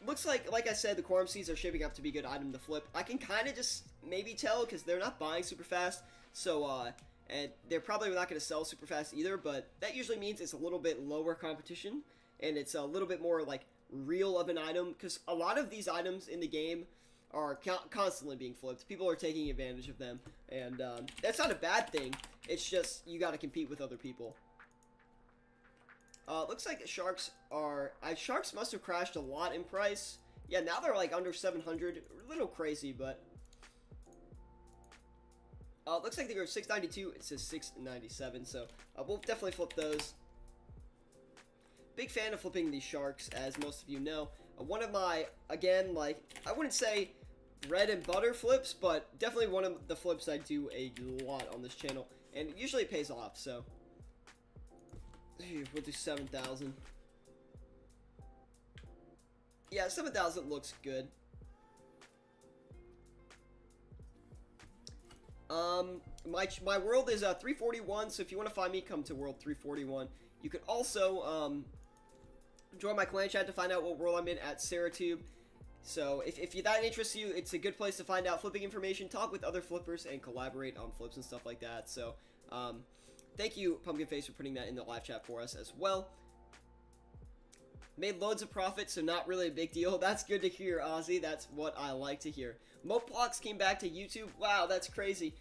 looks like I said, the quorum seeds are shaping up to be a good item to flip. I can kind of just maybe tell because they're not buying super fast. So, and they're probably not going to sell super fast either, but that usually means it's a little bit lower competition, and it's a little bit more, real of an item, because a lot of these items in the game are constantly being flipped. People are taking advantage of them, and that's not a bad thing. It's just, you got to compete with other people. Looks like sharks are... sharks must have crashed a lot in price. Yeah, now they're, under 700. A little crazy, but... looks like they go 692. It says 697, so we'll definitely flip those. Big fan of flipping these sharks, as most of you know. One of my, again, I wouldn't say bread and butter flips, but definitely one of the flips I do a lot on this channel, and usually it pays off, so... We'll do 7,000. Yeah, 7,000 looks good. My world is 341, so if you want to find me, come to world 341. You could also join my clan chat to find out what world I'm in at Syratube. So if that interests you, it's a good place to find out flipping information, talk with other flippers, and collaborate on flips and stuff like that. So thank you, Pumpkin Face, for putting that in the live chat for us as well. Made loads of profit, so not really a big deal. That's good to hear, Ozzy. That's what I like to hear. Moplox came back to YouTube. Wow, that's crazy.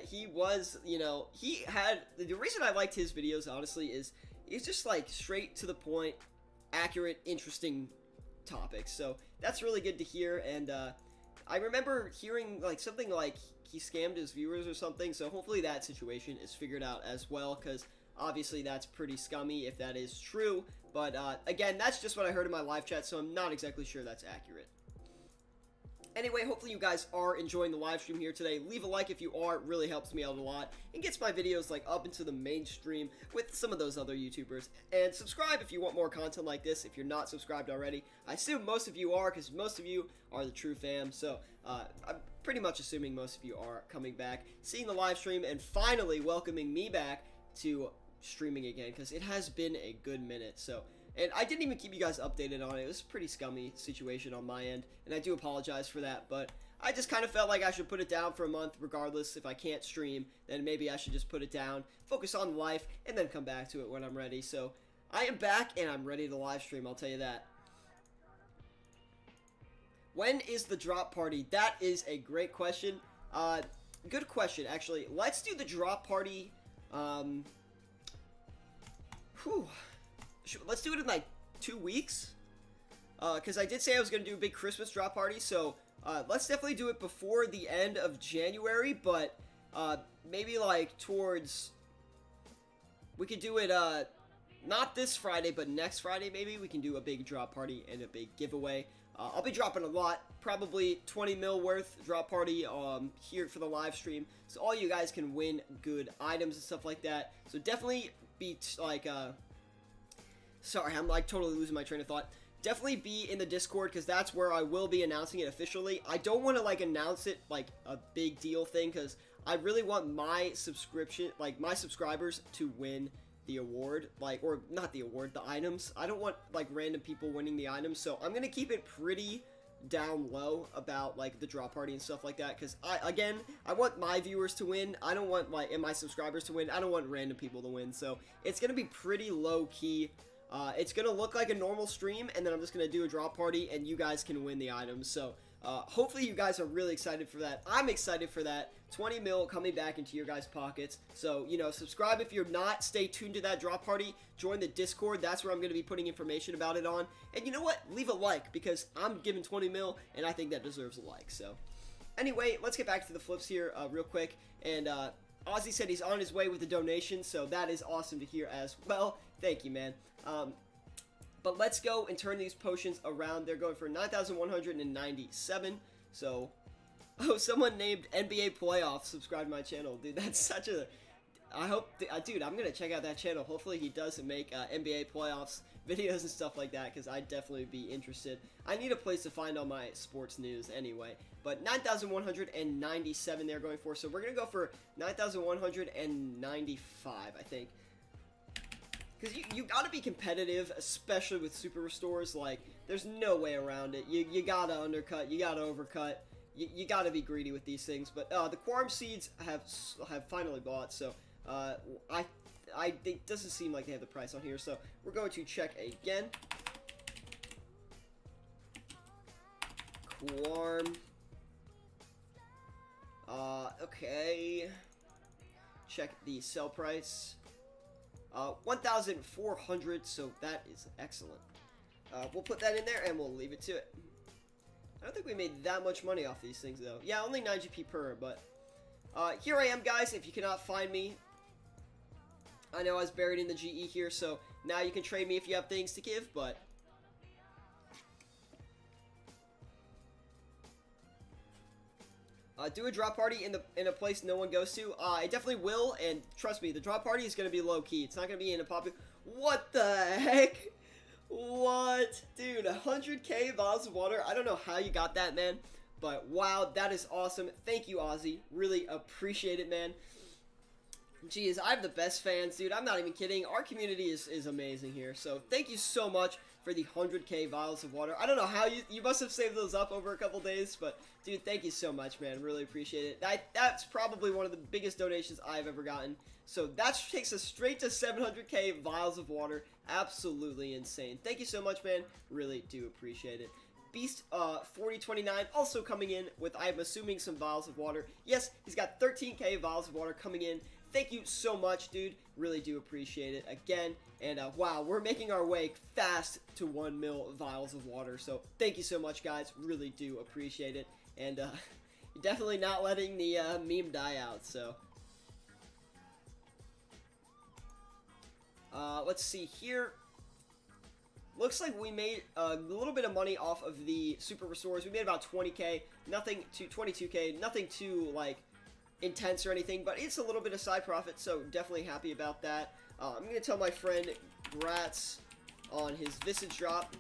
He was, he had... The reason I liked his videos, honestly, is he's just, straight to the point, accurate, interesting topics. So that's really good to hear, and I remember hearing, something he scammed his viewers or something, so hopefully that situation is figured out as well, because obviously that's pretty scummy if that is true, but again, that's just what I heard in my live chat, so I'm not exactly sure that's accurate. Anyway, hopefully you guys are enjoying the live stream here today. Leave a like if you are, it really helps me out a lot and gets my videos like up into the mainstream with some of those other YouTubers. And subscribe if you want more content like this if you're not subscribed already. I assume most of you are, because most of you are the true fam, so I'm pretty much assuming most of you are coming back, seeing the live stream, and finally welcoming me back to streaming again, because it has been a good minute. So, and I didn't even keep you guys updated on it. It was a pretty scummy situation on my end, and I do apologize for that, but I just kind of felt like I should put it down for a month regardless. If I can't stream, then maybe I should just put it down, focus on life, and then come back to it when I'm ready. So I am back, and I'm ready to live stream, I'll tell you that. When is the drop party? That is a great question. Good question, actually. Let's do the drop party. Let's do it in like 2 weeks, because I did say I was going to do a big Christmas drop party, so let's definitely do it before the end of January, but maybe like towards, we could do it not this Friday, but next Friday maybe. We can do a big drop party and a big giveaway. I'll be dropping a lot, probably 20 mil worth drop party here for the live stream, so all you guys can win good items and stuff like that. So definitely be like sorry, I'm like totally losing my train of thought. Definitely be in the Discord, because that's where I will be announcing it officially. I don't want to like announce it like a big deal thing, because I really want my subscribers to win the award, like, or not the award, the items. I don't want like random people winning the items, so I'm gonna keep it pretty down low about like the drop party and stuff like that, because I want my viewers to win. I don't want and my subscribers to win. I don't want random people to win, so it's gonna be pretty low key. It's gonna look like a normal stream, and then I'm just gonna do a drop party, and you guys can win the items. So hopefully you guys are really excited for that. I'm excited for that. 20 mil coming back into your guys' pockets. So, you know, subscribe if you're not. Stay tuned to that drop party. Join the Discord. That's where I'm going to be putting information about it on. And you know what? Leave a like, because I'm giving 20 mil, and I think that deserves a like. So, anyway, let's get back to the flips here real quick. And Ozzy said he's on his way with the donation, so that is awesome to hear as well. Thank you, man. But let's go and turn these potions around. They're going for 9,197. So, oh, someone named NBA Playoffs subscribed to my channel. Dude, that's such a... I hope... dude, I'm going to check out that channel. Hopefully he does make NBA Playoffs videos and stuff like that, because I'd definitely be interested. I need a place to find all my sports news anyway. But 9,197 they're going for. So we're going to go for 9,195, I think. Because you gotta be competitive, especially with super restores. Like, there's no way around it. You gotta undercut, you gotta overcut, you gotta be greedy with these things. But the Quorum Seeds have finally bought, so it doesn't seem like they have the price on here. So we're going to check again. Quorum. Okay. Check the sell price. 1,400, so that is excellent. We'll put that in there, and we'll leave it to it. I don't think we made that much money off these things, though. Yeah, only 9 GP per, but here I am, guys. If you cannot find me, I know I was buried in the GE here, so now you can trade me if you have things to give, but... do a drop party in a place no one goes to. I definitely will, and trust me, the drop party is going to be low-key. It's not going to be in a popular... What the heck? What? Dude, 100k bottles of water. I don't know how you got that, man, but wow, that is awesome. Thank you, Ozzy. Really appreciate it, man. Jeez, I have the best fans, dude. I'm not even kidding. Our community is amazing here, so thank you so much for the 100k vials of water. I don't know how you must have saved those up over a couple days, but dude, thank you so much, man. Really appreciate it. That's probably one of the biggest donations I've ever gotten. So that takes us straight to 700k vials of water. Absolutely insane. Thank you so much, man. Really do appreciate it. Beast 4029 also coming in with, I'm assuming, some vials of water. Yes, he's got 13k vials of water coming in. Thank you so much, dude. Really do appreciate it again. And wow, we're making our way fast to 1 mil vials of water. So thank you so much, guys. Really do appreciate it. And definitely not letting the meme die out. So let's see here. looks like we made a little bit of money off of the super restores. We made about 20k, nothing to 22k, nothing too like intense or anything, but it's a little bit of side profit, so definitely happy about that. I'm gonna tell my friend Gratz on his Visage drop,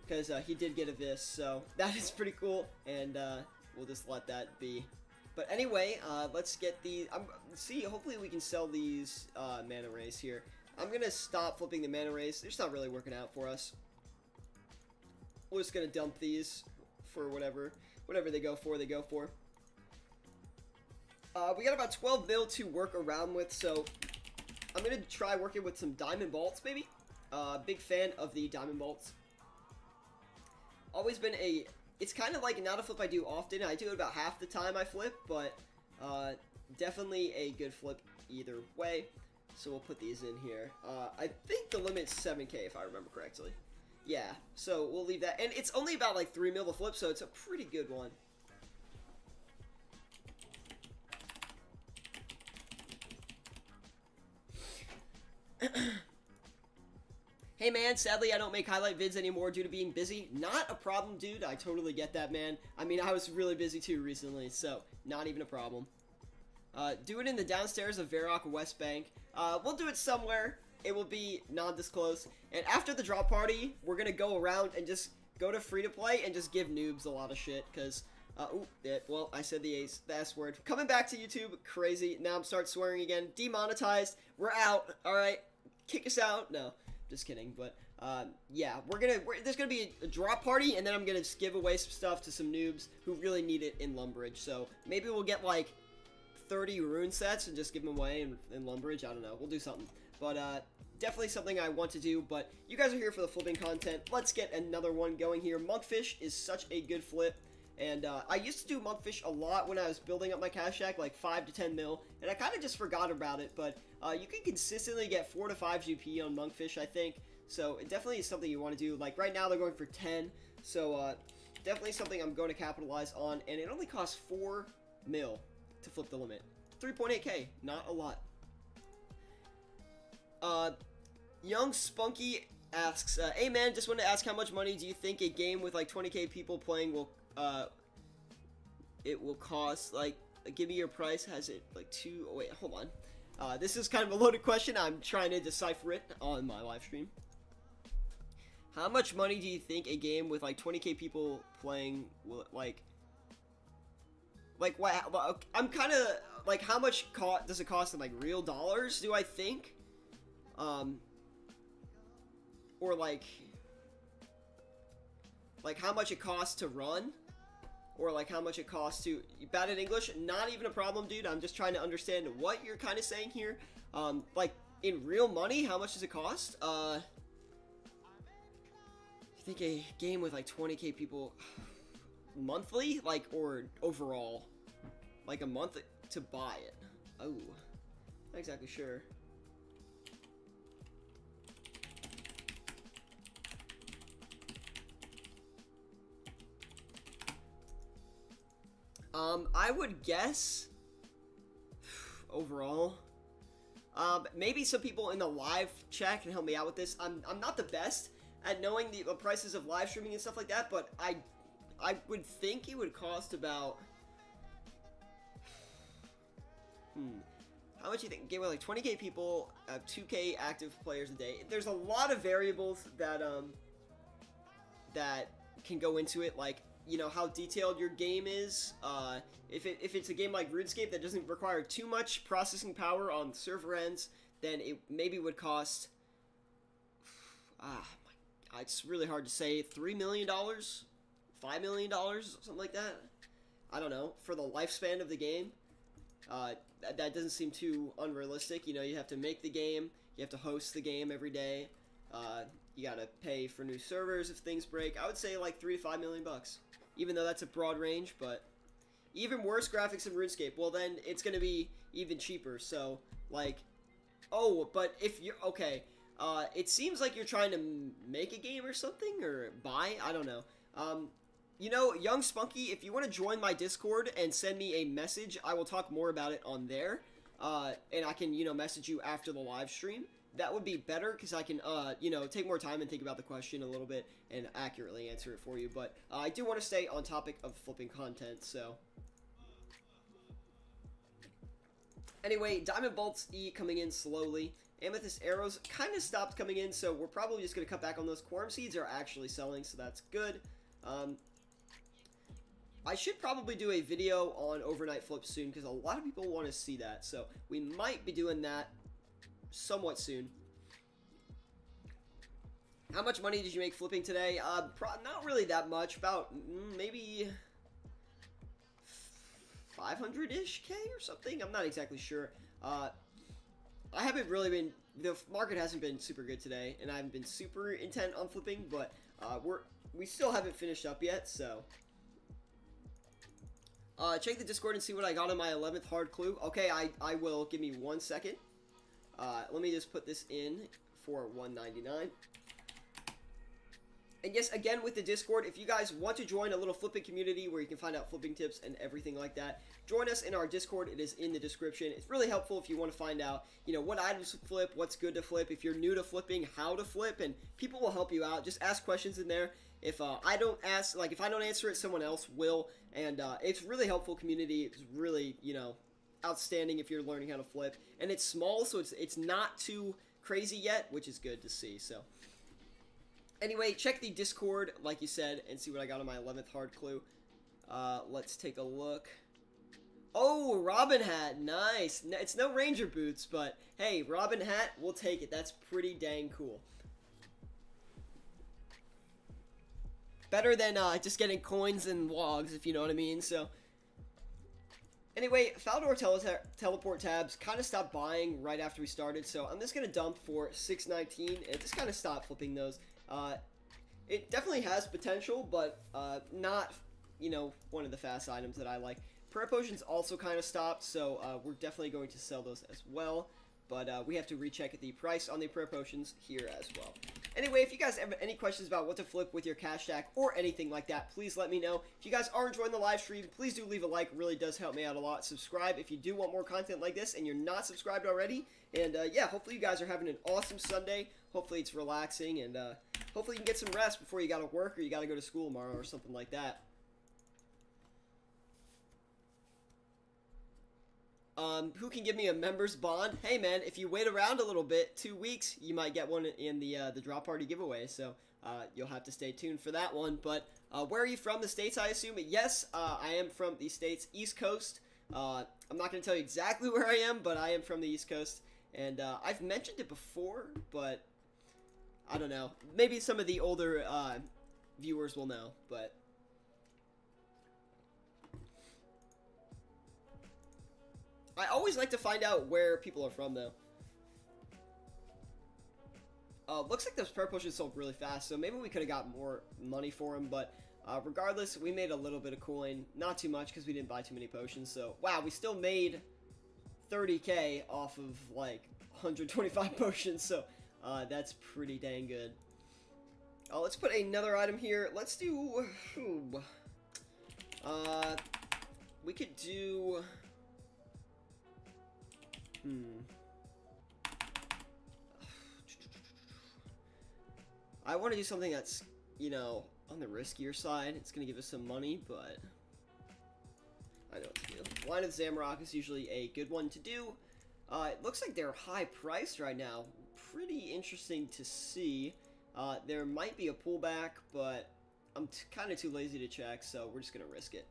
because he did get a Vis, so that is pretty cool, and we'll just let that be. But anyway, let's get these. See, hopefully we can sell these mana rays here. I'm gonna stop flipping the mana rays. They're just not really working out for us. We're just gonna dump these for whatever they go for. They go for. We got about 12 mil to work around with, so I'm gonna try working with some diamond bolts, maybe. Big fan of the diamond bolts. Always been a. It's kind of like not a flip I do often. I do it about half the time I flip, but definitely a good flip either way. So we'll put these in here. I think the limit's 7k if I remember correctly. Yeah, so we'll leave that. And it's only about like 3 mil to flip, so it's a pretty good one. Hey man, sadly I don't make highlight vids anymore due to being busy. Not a problem, dude. I totally get that, man. I mean, I was really busy too recently, so not even a problem. Do it in the downstairs of Varrock West Bank. We'll do it somewhere. It will be non-disclosed. And after the drop party, we're gonna go around and just go to free-to-play and just give noobs a lot of shit, because, well, I said the S word. Coming back to YouTube, crazy. Now I'm start swearing again. Demonetized. We're out, alright? Kick us out. No. Just kidding, but yeah, there's gonna be a drop party, and then I'm gonna just give away some stuff to some noobs who really need it in Lumbridge. So maybe we'll get like 30 rune sets and just give them away in Lumbridge. I don't know. We'll do something, but definitely something I want to do. But you guys are here for the flipping content. Let's get another one going here. Monkfish is such a good flip. And I used to do Monkfish a lot when I was building up my cash stack, like 5 to 10 mil, and I kind of just forgot about it, but you can consistently get 4 to 5 GP on Monkfish, I think, so it definitely is something you want to do. Like, right now they're going for 10, so definitely something I'm going to capitalize on, and it only costs 4 mil to flip the limit. 3.8k, not a lot. Young Spunky asks, hey man, just wanted to ask how much money do you think a game with like 20k people playing will it will cost? Like, give me your price. Has it like oh wait, hold on. This is kind of a loaded question. I'm trying to decipher it on my live stream. How much money do you think a game with like 20k people playing will like what? I'm kind of like, how much does it cost in like real dollars? Do I think, or like how much it costs to run? Or like how much it costs to... Bad at English? Not even a problem, dude. I'm just trying to understand what you're kind of saying here. Like, in real money, how much does it cost? You think a game with like 20k people... monthly? Like, or overall? Like a month to buy it? Oh. Not exactly sure. I would guess, overall, maybe some people in the live chat can help me out with this. I'm not the best at knowing the prices of live streaming and stuff like that, but I would think it would cost about, how much do you think? Game with like 20k people, 2k active players a day. There's a lot of variables that, that can go into it, like, you know, how detailed your game is. If it's a game like RuneScape that doesn't require too much processing power on server ends, then it maybe would cost, it's really hard to say, $3 million, $5 million, something like that. I don't know, for the lifespan of the game. That doesn't seem too unrealistic. You know, you have to make the game, you have to host the game every day, you gotta pay for new servers if things break. I would say like 3 to 5 million bucks. Even though that's a broad range, but even worse graphics in RuneScape, well then it's gonna be even cheaper. So like, oh, but if you're okay, it seems like you're trying to make a game or something, or buy. I don't know. You know, Young Spunky, if you want to join my Discord and send me a message, I will talk more about it on there. And I can, you know, message you after the live stream. that would be better because I can, you know, take more time and think about the question a little bit and accurately answer it for you. But I do want to stay on topic of flipping content, so. Anyway, Diamond Bolts E coming in slowly. Amethyst Arrows kind of stopped coming in, so we're probably just going to cut back on those. Quorum Seeds are actually selling, so that's good. I should probably do a video on overnight flips soon, because a lot of people want to see that, so we might be doing that somewhat soon. How much money did you make flipping today? Not really that much, about maybe 500-ish K or something. I'm not exactly sure. I haven't really been, the market hasn't been super good today, and I haven't been super intent on flipping, but we still haven't finished up yet, so. Check the Discord and see what I got on my 11th hard clue. Okay, I will. Give me 1 second. Let me just put this in for $1.99. And yes, again, with the Discord, if you guys want to join a little flipping community where you can find out flipping tips and everything like that, join us in our Discord. It is in the description. It's really helpful if you want to find out, you know, what items to flip, what's good to flip, if you're new to flipping, how to flip, and people will help you out. Just ask questions in there. If I don't ask, like, if I don't answer it, someone else will, and it's really helpful community. It's really, you know, outstanding if you're learning how to flip, and it's small, so it's not too crazy yet, which is good to see, so. Anyway, check the Discord, like you said, and see what I got on my 11th hard clue. Let's take a look. Oh, Robin Hat, nice. It's no Ranger Boots, but hey, Robin Hat, we'll take it. That's pretty dang cool. Better than just getting coins and logs, if you know what I mean, so. Anyway, Faldor teleport tabs kind of stopped buying right after we started, so I'm just going to dump for 619 and just kind of stop flipping those. It definitely has potential, but not, you know, one of the fast items that I like. Prayer Potions also kind of stopped, so we're definitely going to sell those as well. But we have to recheck the price on the Prayer Potions here as well. Anyway, if you guys have any questions about what to flip with your cash stack or anything like that, please let me know. If you guys are enjoying the live stream, please do leave a like. It really does help me out a lot. Subscribe if you do want more content like this and you're not subscribed already. And yeah, hopefully you guys are having an awesome Sunday. Hopefully it's relaxing, and hopefully you can get some rest before you gotta work or you gotta go to school tomorrow or something like that. Who can give me a member's bond? Hey man, if you wait around a little bit, 2 weeks, you might get one in the drop party giveaway, so you'll have to stay tuned for that one. But where are you from? The States, I assume? Yes, I am from the States, East Coast. I'm not going to tell you exactly where I am, but I am from the East Coast, and I've mentioned it before, but I don't know. Maybe some of the older viewers will know, but I always like to find out where people are from, though. Looks like those prayer potions sold really fast, so maybe we could have got more money for them, but regardless, we made a little bit of coin. Not too much, because we didn't buy too many potions, so wow, we still made 30k off of, like, 125 potions, so that's pretty dang good. Let's put another item here. Let's do... we could do... I want to do something that's, you know, on the riskier side. It's going to give us some money, but I know what to do. Line of Zamrock is usually a good one to do. It looks like they're high priced right now. Pretty interesting to see. There might be a pullback, but I'm kind of too lazy to check, so we're just going to risk it.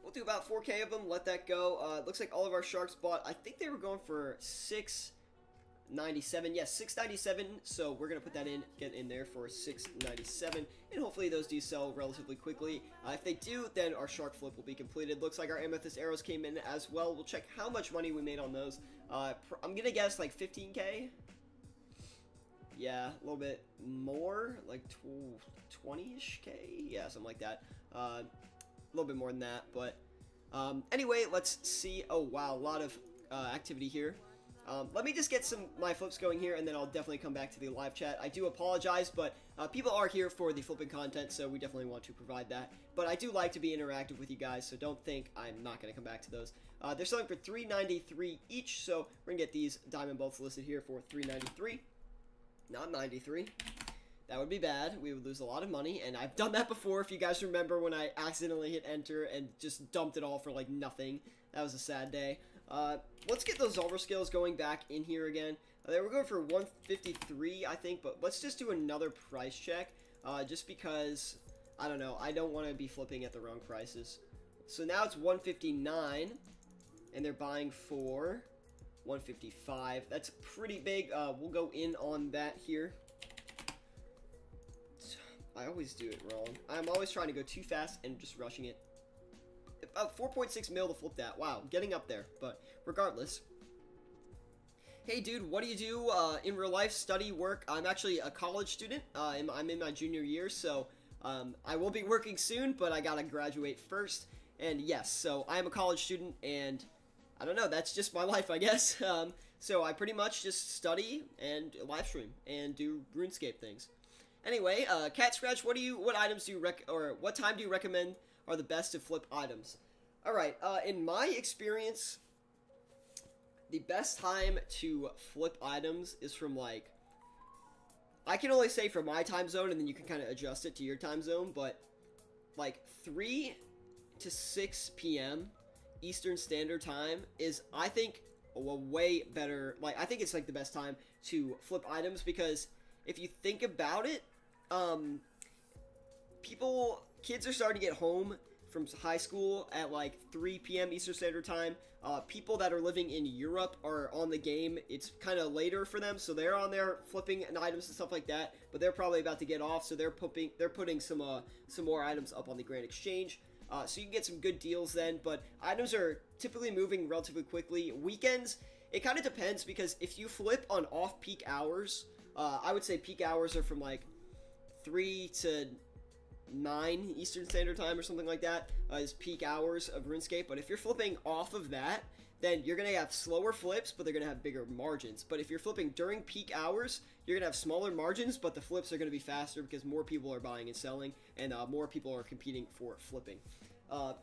We'll do about 4k of them, let that go. Looks like all of our sharks bought, I think they were going for 697. Yes, 697, so we're going to put that in, get in there for 697, and hopefully those do sell relatively quickly. If they do, then our shark flip will be completed. Looks like our amethyst arrows came in as well. We'll check how much money we made on those. I'm going to guess like 15k. Yeah, a little bit more, like 20-ish K? Yeah, something like that. A little bit more than that, but anyway, let's see. Oh wow, a lot of activity here. Let me just get my flips going here, and then I'll definitely come back to the live chat. I do apologize, but people are here for the flipping content, so we definitely want to provide that. But I do like to be interactive with you guys, so don't think I'm not going to come back to those. They're selling for $393 each, so we're going to get these diamond bolts listed here for $393, not $93. That would be bad. We would lose a lot of money, and I've done that before. If you guys remember when I accidentally hit enter and just dumped it all for like nothing. That was a sad day. Let's get those overskills going back in here again. They were going for 153, I think, but let's just do another price check, just because, I don't know, I don't want to be flipping at the wrong prices. So now it's 159, and they're buying for 155. That's pretty big. We'll go in on that here. I always do it wrong. I'm always trying to go too fast and just rushing it. About 4.6 mil to flip that. Wow, getting up there. But regardless. Hey, dude, what do you do in real life? Study, work? I'm actually a college student. I'm in my junior year, so I will be working soon, but I gotta graduate first. And yes, so I am a college student, and I don't know, that's just my life, I guess. So I pretty much just study and live stream and do RuneScape things. Anyway, Cat Scratch, what items do you what time do you recommend are the best to flip items? Alright, in my experience, the best time to flip items is from, like, I can only say from my time zone, and then you can kind of adjust it to your time zone, but, like, 3 to 6 p.m. Eastern Standard Time is, I think, a way better, like, I think it's, like, the best time to flip items, because if you think about it, kids are starting to get home from high school at like 3 p.m. Eastern Standard Time. People that are living in Europe are on the game. It's kind of later for them, so they're on there flipping items and stuff like that. But they're probably about to get off, so they're putting some more items up on the Grand Exchange. So you can get some good deals then. But items are typically moving relatively quickly. Weekends, it kind of depends, because if you flip on off-peak hours, I would say peak hours are from like 3 to 9 Eastern Standard Time or something like that is peak hours of RuneScape. But if you're flipping off of that, then you're going to have slower flips, but they're going to have bigger margins. But if you're flipping during peak hours, you're going to have smaller margins, but the flips are going to be faster because more people are buying and selling, and more people are competing for flipping. I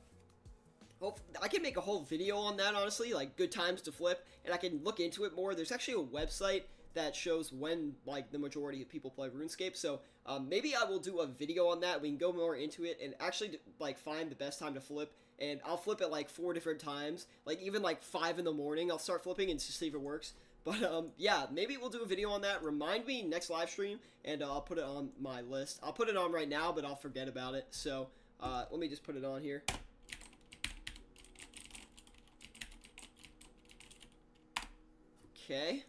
can make a whole video on that, honestly, like good times to flip, and I can look into it more. There's actually a website that shows when, like, the majority of people play RuneScape, so maybe I will do a video on that. We can go more into it and actually, like, find the best time to flip, and I'll flip at, like, 4 different times, like, even, like, 5 in the morning, I'll start flipping and just see if it works. But, yeah, maybe we'll do a video on that. Remind me next live stream, and I'll put it on my list. I'll put it on right now, but I'll forget about it, so let me just put it on here. Okay.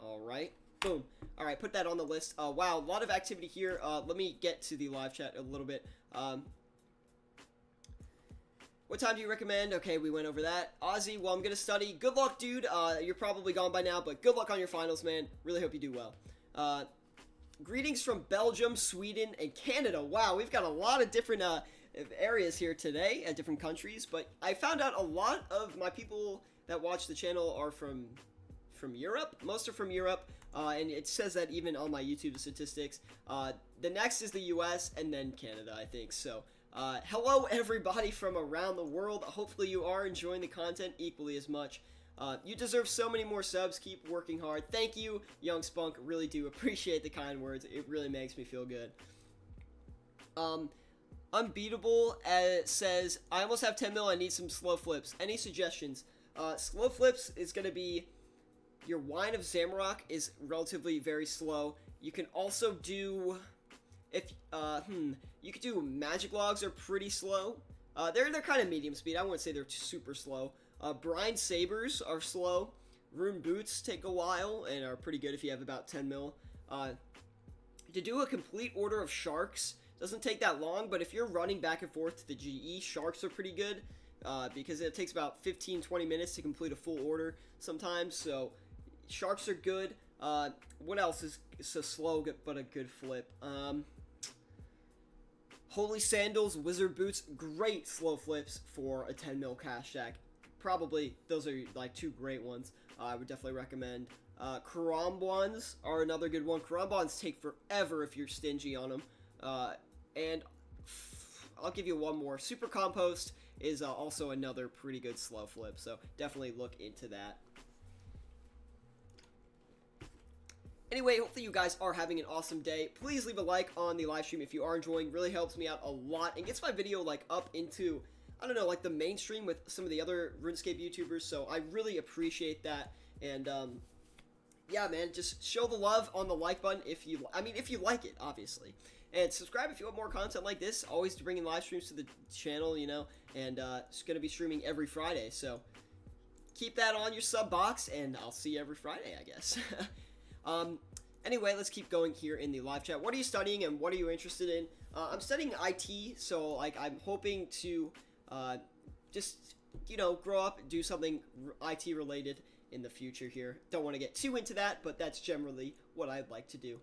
Alright, boom. Alright, put that on the list. Wow, a lot of activity here. Let me get to the live chat a little bit. What time do you recommend? Okay, we went over that. Ozzy, well, I'm gonna study. Good luck, dude. You're probably gone by now, but good luck on your finals, man. Really hope you do well. Greetings from Belgium, Sweden, and Canada. Wow, we've got a lot of different areas here today, at different countries, but I found out a lot of my people that watch the channel are from Europe. Most are from Europe, and it says that even on my YouTube statistics. The next is the US, and then Canada, I think. So, hello everybody from around the world. Hopefully you are enjoying the content equally as much. You deserve so many more subs. Keep working hard. Thank you, Young Spunk. Really do appreciate the kind words. It really makes me feel good. Unbeatable says, I almost have 10 mil. I need some slow flips. Any suggestions? Slow flips is going to be, your Wine of Zamorak is relatively very slow. You can also do, you could do Magic Logs are pretty slow. They're kind of medium speed. I wouldn't say they're super slow. Brine Sabers are slow. Rune Boots take a while and are pretty good if you have about 10 mil. To do a complete order of Sharks doesn't take that long, but if you're running back and forth to the GE, Sharks are pretty good. Because it takes about 15-20 minutes to complete a full order sometimes, so Sharks are good. What else is so slow but a good flip? Holy Sandals, Wizard Boots, great slow flips for a 10 mil cash stack. probably those are like two great ones. I would definitely recommend. Karambwans are another good one. Karambwans take forever if you're stingy on them. And I'll give you one more. Super Compost is also another pretty good slow flip, so definitely look into that. Anyway, hopefully you guys are having an awesome day. Please leave a like on the live stream if you are enjoying. Really helps me out a lot and gets my video like up into, I don't know, like the mainstream with some of the other RuneScape YouTubers, so I really appreciate that. And yeah, man, just show the love on the like button if you like it, obviously. And subscribe if you want more content like this. Always bringing live streams to the channel, you know, and it's going to be streaming every Friday, so keep that on your sub box, and I'll see you every Friday, I guess. Anyway, let's keep going here in the live chat. What are you studying and what are you interested in? I'm studying IT, so like I'm hoping to just, you know, grow up, do something IT related in the future here. Don't want to get too into that, but that's generally what I'd like to do.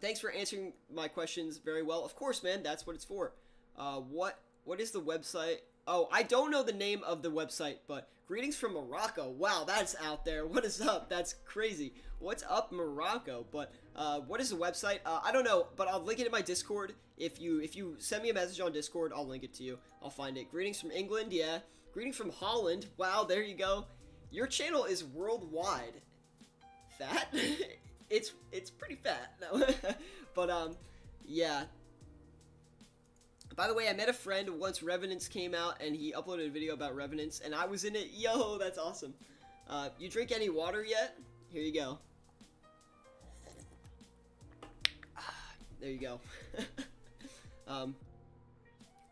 Thanks for answering my questions very well. Of course, man, that's what it's for. What is the website? Oh, I don't know the name of the website, but greetings from Morocco. Wow, that's out there. What is up? That's crazy. What's up, Morocco? But what is the website? I don't know, but I'll link it in my Discord. If you send me a message on Discord, I'll link it to you. I'll find it. Greetings from England, yeah. Greetings from Holland. Wow, there you go. Your channel is worldwide. Fat? it's pretty fat. No. But yeah. By the way, I met a friend once Revenants came out, and he uploaded a video about Revenants, and I was in it. Yo, that's awesome. You drink any water yet? Here you go. There you go.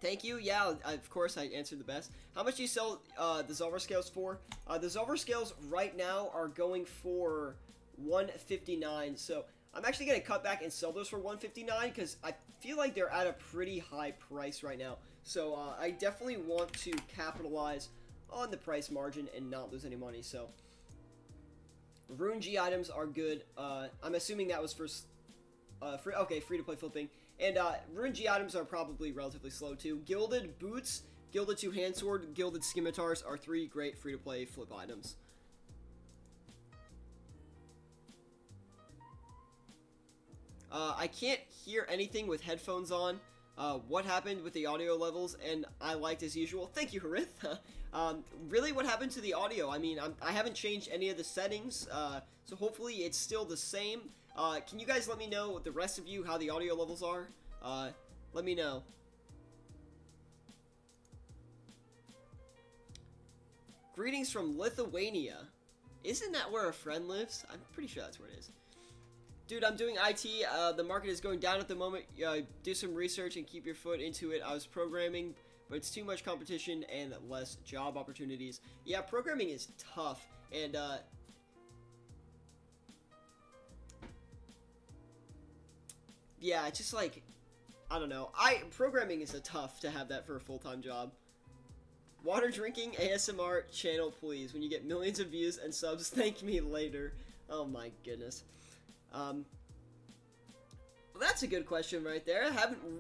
Thank you. Yeah, of course, I answered the best. How much do you sell the Zolver scales for? The Zolver scales right now are going for $159, so I'm actually going to cut back and sell those for $159 because I feel like they're at a pretty high price right now. So I definitely want to capitalize on the price margin and not lose any money. So Rune G items are good. I'm assuming that was for free-to-play flipping. And Rune G items are probably relatively slow too. Gilded Boots, Gilded Two-Hand Sword, Gilded Scimitars are three great free-to-play flip items. I can't hear anything with headphones on. What happened with the audio levels? And I liked as usual. Thank you, Harith. Really, what happened to the audio? I mean, I haven't changed any of the settings, so hopefully it's still the same. Can you guys let me know, the rest of you, how the audio levels are? Let me know. Greetings from Lithuania. Isn't that where a friend lives? I'm pretty sure that's where it is. Dude, I'm doing IT. The market is going down at the moment. Do some research and keep your foot into it. I was programming, but it's too much competition and less job opportunities. Yeah, programming is tough. And, yeah, it's just like, I don't know. Programming is tough to have that for a full-time job. Water drinking ASMR channel, please. When you get millions of views and subs, thank me later. Oh my goodness. Well, that's a good question right there.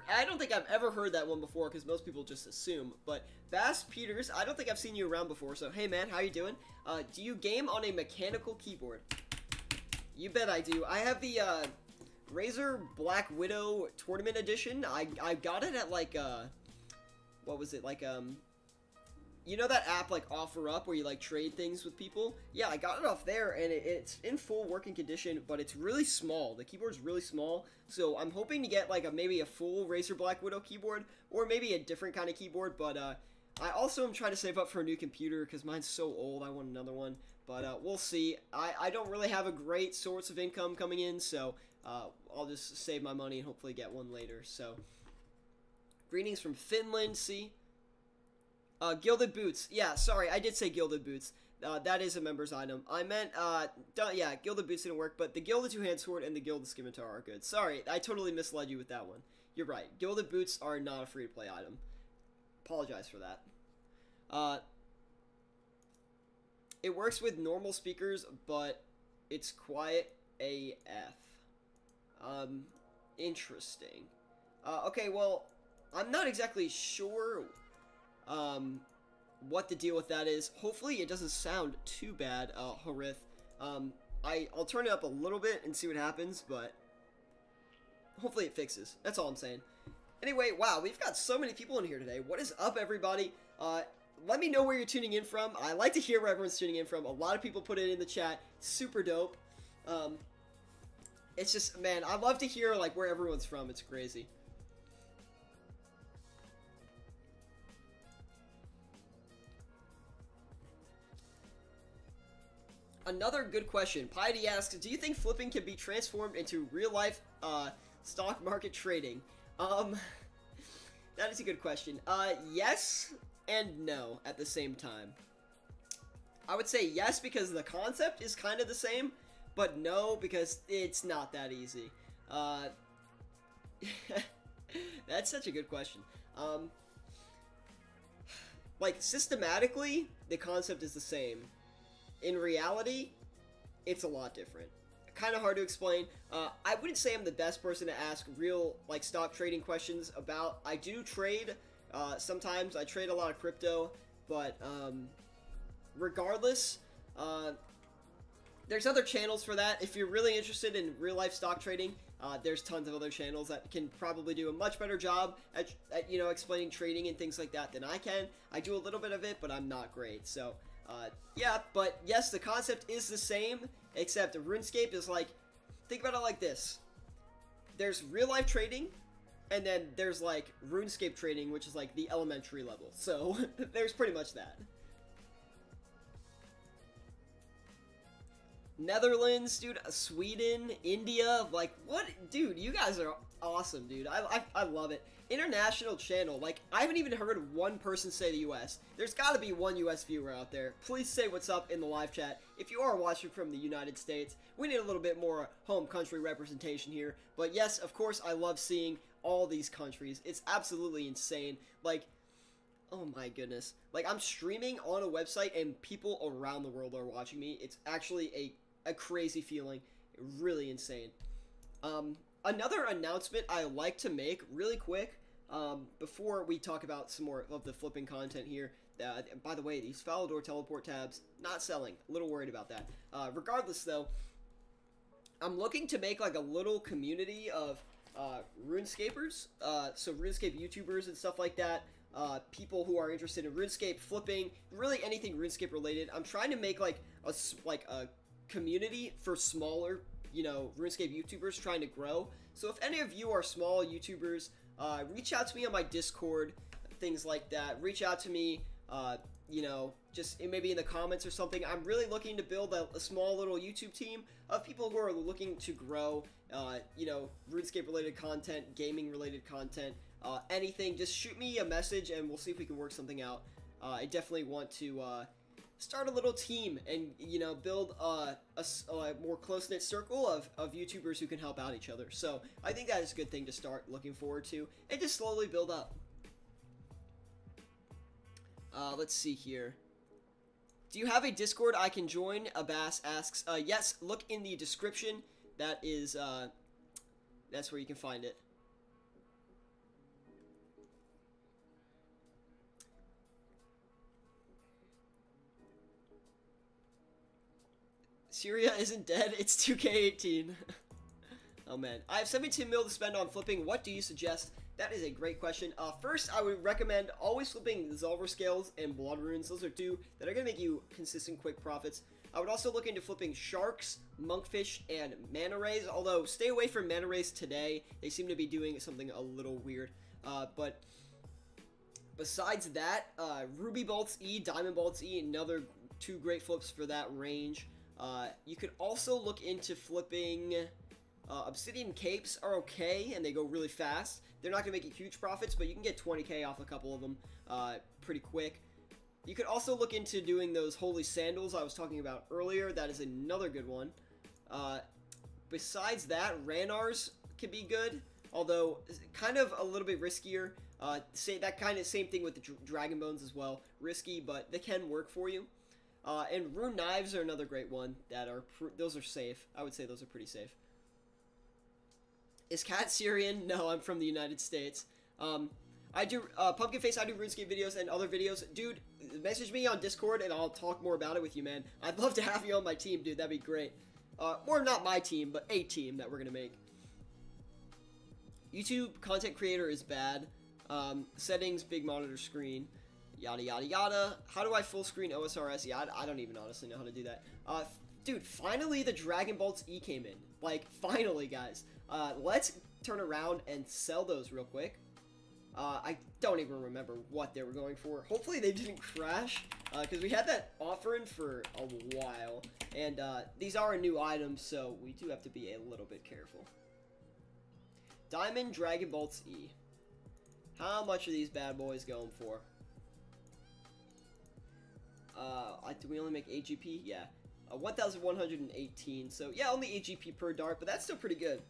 I don't think I've ever heard that one before because most people just assume. But Bass Peters, I don't think I've seen you around before. So hey man, how you doing? Do you game on a mechanical keyboard? You bet I do. I have the Razer Black Widow Tournament Edition. I got it at like what was it, like you know that app like OfferUp where you like trade things with people? Yeah, I got it off there and it's in full working condition, but it's really small. The keyboard's really small, so I'm hoping to get like maybe a full Razer Black Widow keyboard or maybe a different kind of keyboard, but I also am trying to save up for a new computer because mine's so old. I want another one, but we'll see. I don't really have a great source of income coming in, so I'll just save my money and hopefully get one later. So greetings from Finland, see? Gilded Boots. Yeah, sorry, I did say Gilded Boots. That is a member's item. I meant, yeah, Gilded Boots didn't work, but the Gilded Two-Hand Sword and the Gilded Scimitar are good. Sorry, I totally misled you with that one. You're right. Gilded Boots are not a free-to-play item. Apologize for that. It works with normal speakers, but it's quiet AF. Interesting. Okay, well, I'm not exactly sure what the deal with that is. Hopefully it doesn't sound too bad, Harith. I'll turn it up a little bit and see what happens, but hopefully it fixes. That's all I'm saying. Anyway, wow, we've got so many people in here today. What is up, everybody? Let me know where you're tuning in from. I like to hear where everyone's tuning in from. A lot of people put it in the chat. Super dope. It's just, man, I love to hear, like, where everyone's from. It's crazy. Another good question. Piety asks, do you think flipping can be transformed into real-life stock market trading? That is a good question. Yes and no at the same time. I would say yes because the concept is kind of the same, but no because it's not that easy. That's such a good question. Like, systematically, the concept is the same. In reality, it's a lot different. Kind of hard to explain. I wouldn't say I'm the best person to ask real, like, stock trading questions about. I do trade. Sometimes I trade a lot of crypto, but regardless, there's other channels for that. If you're really interested in real-life stock trading, there's tons of other channels that can probably do a much better job at you know, explaining trading and things like that than I can. I do a little bit of it, but I'm not great. So, yeah, but yes, the concept is the same, except RuneScape is like, think about it like this. There's real-life trading, and then there's, like, RuneScape trading, which is, like, the elementary level. So, there's pretty much that. Netherlands, dude, Sweden, India, like, what? Dude, you guys are awesome, dude. I love it. International channel, like, I haven't even heard one person say the US. There's gotta be one US viewer out there. Please say what's up in the live chat. If you are watching from the United States, we need a little bit more home country representation here. But yes, of course, I love seeing all these countries. It's absolutely insane. Like, oh my goodness. Like, I'm streaming on a website and people around the world are watching me. It's actually a crazy feeling. Really insane. Another announcement I like to make really quick, before we talk about some more of the flipping content here. By the way, these Falador teleport tabs, not selling. A little worried about that. Regardless, though, I'm looking to make, like, a little community of RuneScapers, so RuneScape YouTubers and stuff like that. People who are interested in RuneScape, flipping, really anything RuneScape related. I'm trying to make, like a community for smaller, you know, RuneScape YouTubers trying to grow. So if any of you are small YouTubers, reach out to me on my Discord, things like that. Reach out to me, you know, just maybe in the comments or something. I'm really looking to build a small little YouTube team of people who are looking to grow, you know, RuneScape related content, gaming related content, anything. Just shoot me a message and we'll see if we can work something out. I definitely want to start a little team and, you know, build a more close-knit circle of YouTubers who can help out each other. So I think that is a good thing to start looking forward to and just slowly build up. Let's see here. Do you have a Discord I can join? Abbas asks. Yes, look in the description. That is, that's where you can find it. Syria isn't dead, it's 2K18. Oh man. I have 17 mil to spend on flipping. What do you suggest? That is a great question. First, I would recommend always flipping Zolver Scales and Blood Runes. Those are two that are going to make you consistent, quick profits. I would also look into flipping Sharks, Monkfish, and Mana Rays, although stay away from Mana Rays today. They seem to be doing something a little weird. But besides that, Ruby Bolts E, Diamond Bolts E, another two great flips for that range. You could also look into flipping Obsidian Capes are okay, and they go really fast. They're not going to make you huge profits, but you can get 20k off a couple of them pretty quick. You could also look into doing those Holy Sandals I was talking about earlier. That is another good one. Besides that, Ranars can be good, although kind of a little bit riskier. That kind of same thing with the Dragon Bones as well. Risky, but they can work for you. And Rune Knives are another great one. Those are safe. I would say those are pretty safe. Is Cat Syrian? No, I'm from the United States. I do, Pumpkin Face, I do RuneScape videos and other videos. Dude, message me on Discord and I'll talk more about it with you, man. I'd love to have you on my team, dude. That'd be great. Or not my team, but a team that we're gonna make. YouTube content creator is bad. Settings, big monitor screen, yada yada yada. How do I full screen OSRS? Yeah, I don't even honestly know how to do that. Dude, finally the Dragon Bolts E came in. Like, finally, guys. Let's turn around and sell those real quick. I don't even remember what they were going for. Hopefully they didn't crash, because we had that offer in for a while. And these are new items, so we do have to be a little bit careful. Diamond Dragon Bolts E. How much are these bad boys going for? Do we only make 8 GP? Yeah. 1,118. So, yeah, only 8 GP per dart, but that's still pretty good.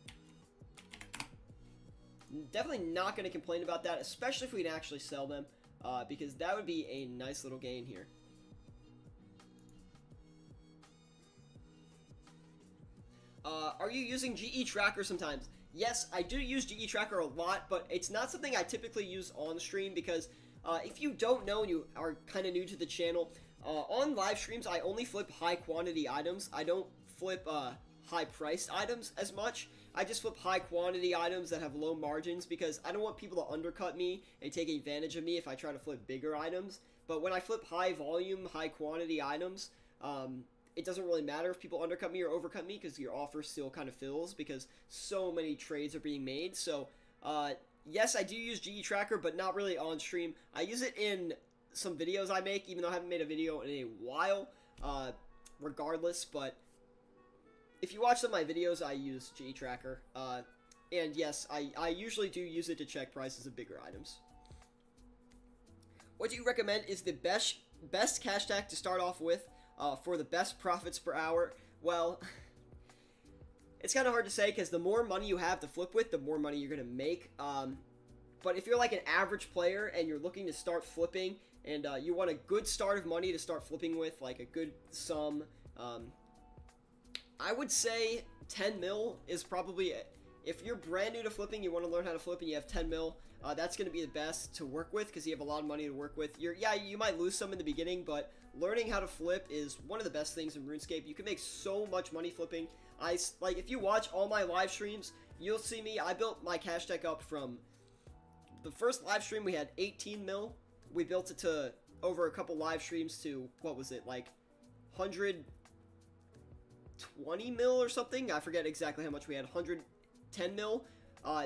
Definitely not going to complain about that, especially if we can actually sell them, because that would be a nice little gain here. Are you using GE Tracker sometimes? Yes, I do use GE Tracker a lot, but it's not something I typically use on stream because if you don't know and you are kind of new to the channel, on live streams I only flip high quantity items. I don't flip high priced items as much. I just flip high quantity items that have low margins because I don't want people to undercut me and take advantage of me if I try to flip bigger items. But when I flip high volume, high quantity items, it doesn't really matter if people undercut me or overcut me because your offer still kind of fills because so many trades are being made. So, yes, I do use GE Tracker, but not really on stream. I use it in some videos I make, even though I haven't made a video in a while, regardless. But if you watch some of my videos, I use GE Tracker. And yes, I usually do use it to check prices of bigger items. What do you recommend is the best cash tag to start off with? For the best profits per hour? Well, it's kind of hard to say because the more money you have to flip with, the more money you're going to make. But if you're like an average player and you're looking to start flipping and you want a good start of money to start flipping with, like a good sum, I would say 10 mil is probably it. If you're brand new to flipping, you want to learn how to flip and you have 10 mil, that's going to be the best to work with because you have a lot of money to work with. Yeah, you might lose some in the beginning, but learning how to flip is one of the best things in RuneScape. You can make so much money flipping. If you watch all my live streams, you'll see me. I built my cash deck up from the first live stream. We had 18 mil. We built it to over a couple live streams to, what was it, like 120 mil or something. I forget exactly how much we had. 110 mil.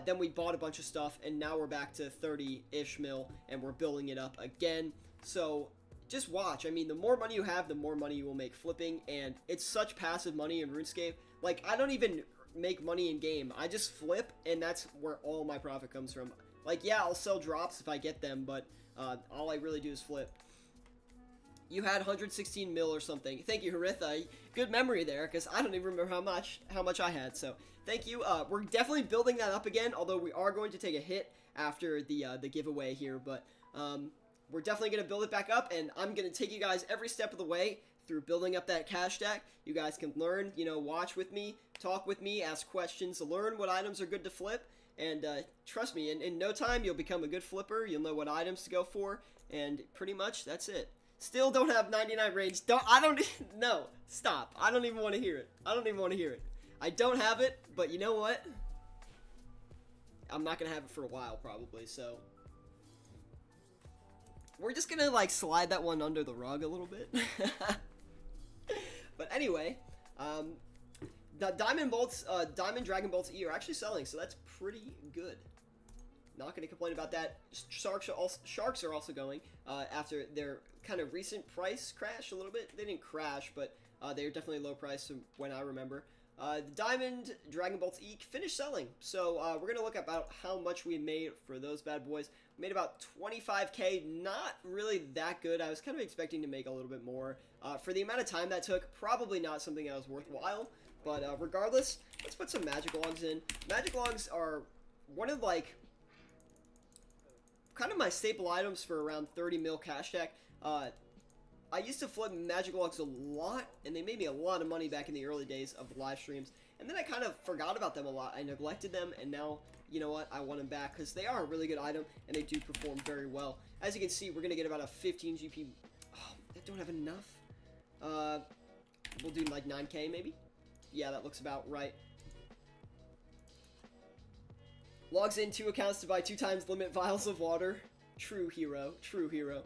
Then we bought a bunch of stuff, and now we're back to 30-ish mil, and we're building it up again. So just watch. I mean, the more money you have, the more money you will make flipping, and it's such passive money in RuneScape. Like, I don't even make money in game. I just flip, and that's where all my profit comes from. Like, yeah, I'll sell drops if I get them, but all I really do is flip. You had 116 mil or something. Thank you, Haritha. Good memory there, because I don't even remember how much I had. So thank you. We're definitely building that up again, although we are going to take a hit after the giveaway here. But we're definitely going to build it back up, and I'm going to take you guys every step of the way through building up that cash stack. You guys can learn, watch with me, talk with me, ask questions, learn what items are good to flip. And trust me, in no time, you'll become a good flipper. You'll know what items to go for, and pretty much that's it. Still don't have 99 range. No, stop. I don't even want to hear it. I don't even want to hear it. I don't have it, but you know what? I'm not going to have it for a while, probably, so we're just going to, like, slide that one under the rug a little bit. But anyway, the Diamond Dragon Bolts E are actually selling, so that's pretty good. Not going to complain about that. Sharks are also going after their kind of recent price crash a little bit. They didn't crash, but they are definitely low price from when I remember. The Diamond Dragon Bolts E finished selling, so we're going to look about how much we made for those bad boys. We made about 25k, not really that good. I was kind of expecting to make a little bit more. For the amount of time that took, probably not something that was worthwhile, but regardless, let's put some magic logs in. Magic logs are one of, like, kind of my staple items for around 30 mil cash stack. I used to flip magic logs a lot, and they made me a lot of money back in the early days of live streams. And then I kind of forgot about them a lot. I neglected them, and now you know what, I want them back because they are a really good item and they do perform very well. As you can see, we're going to get about a 15 GP. Oh, I don't have enough. We'll do like 9k maybe. Yeah, that looks about right. Logs in 2 accounts to buy 2 times limit vials of water. True hero. True hero.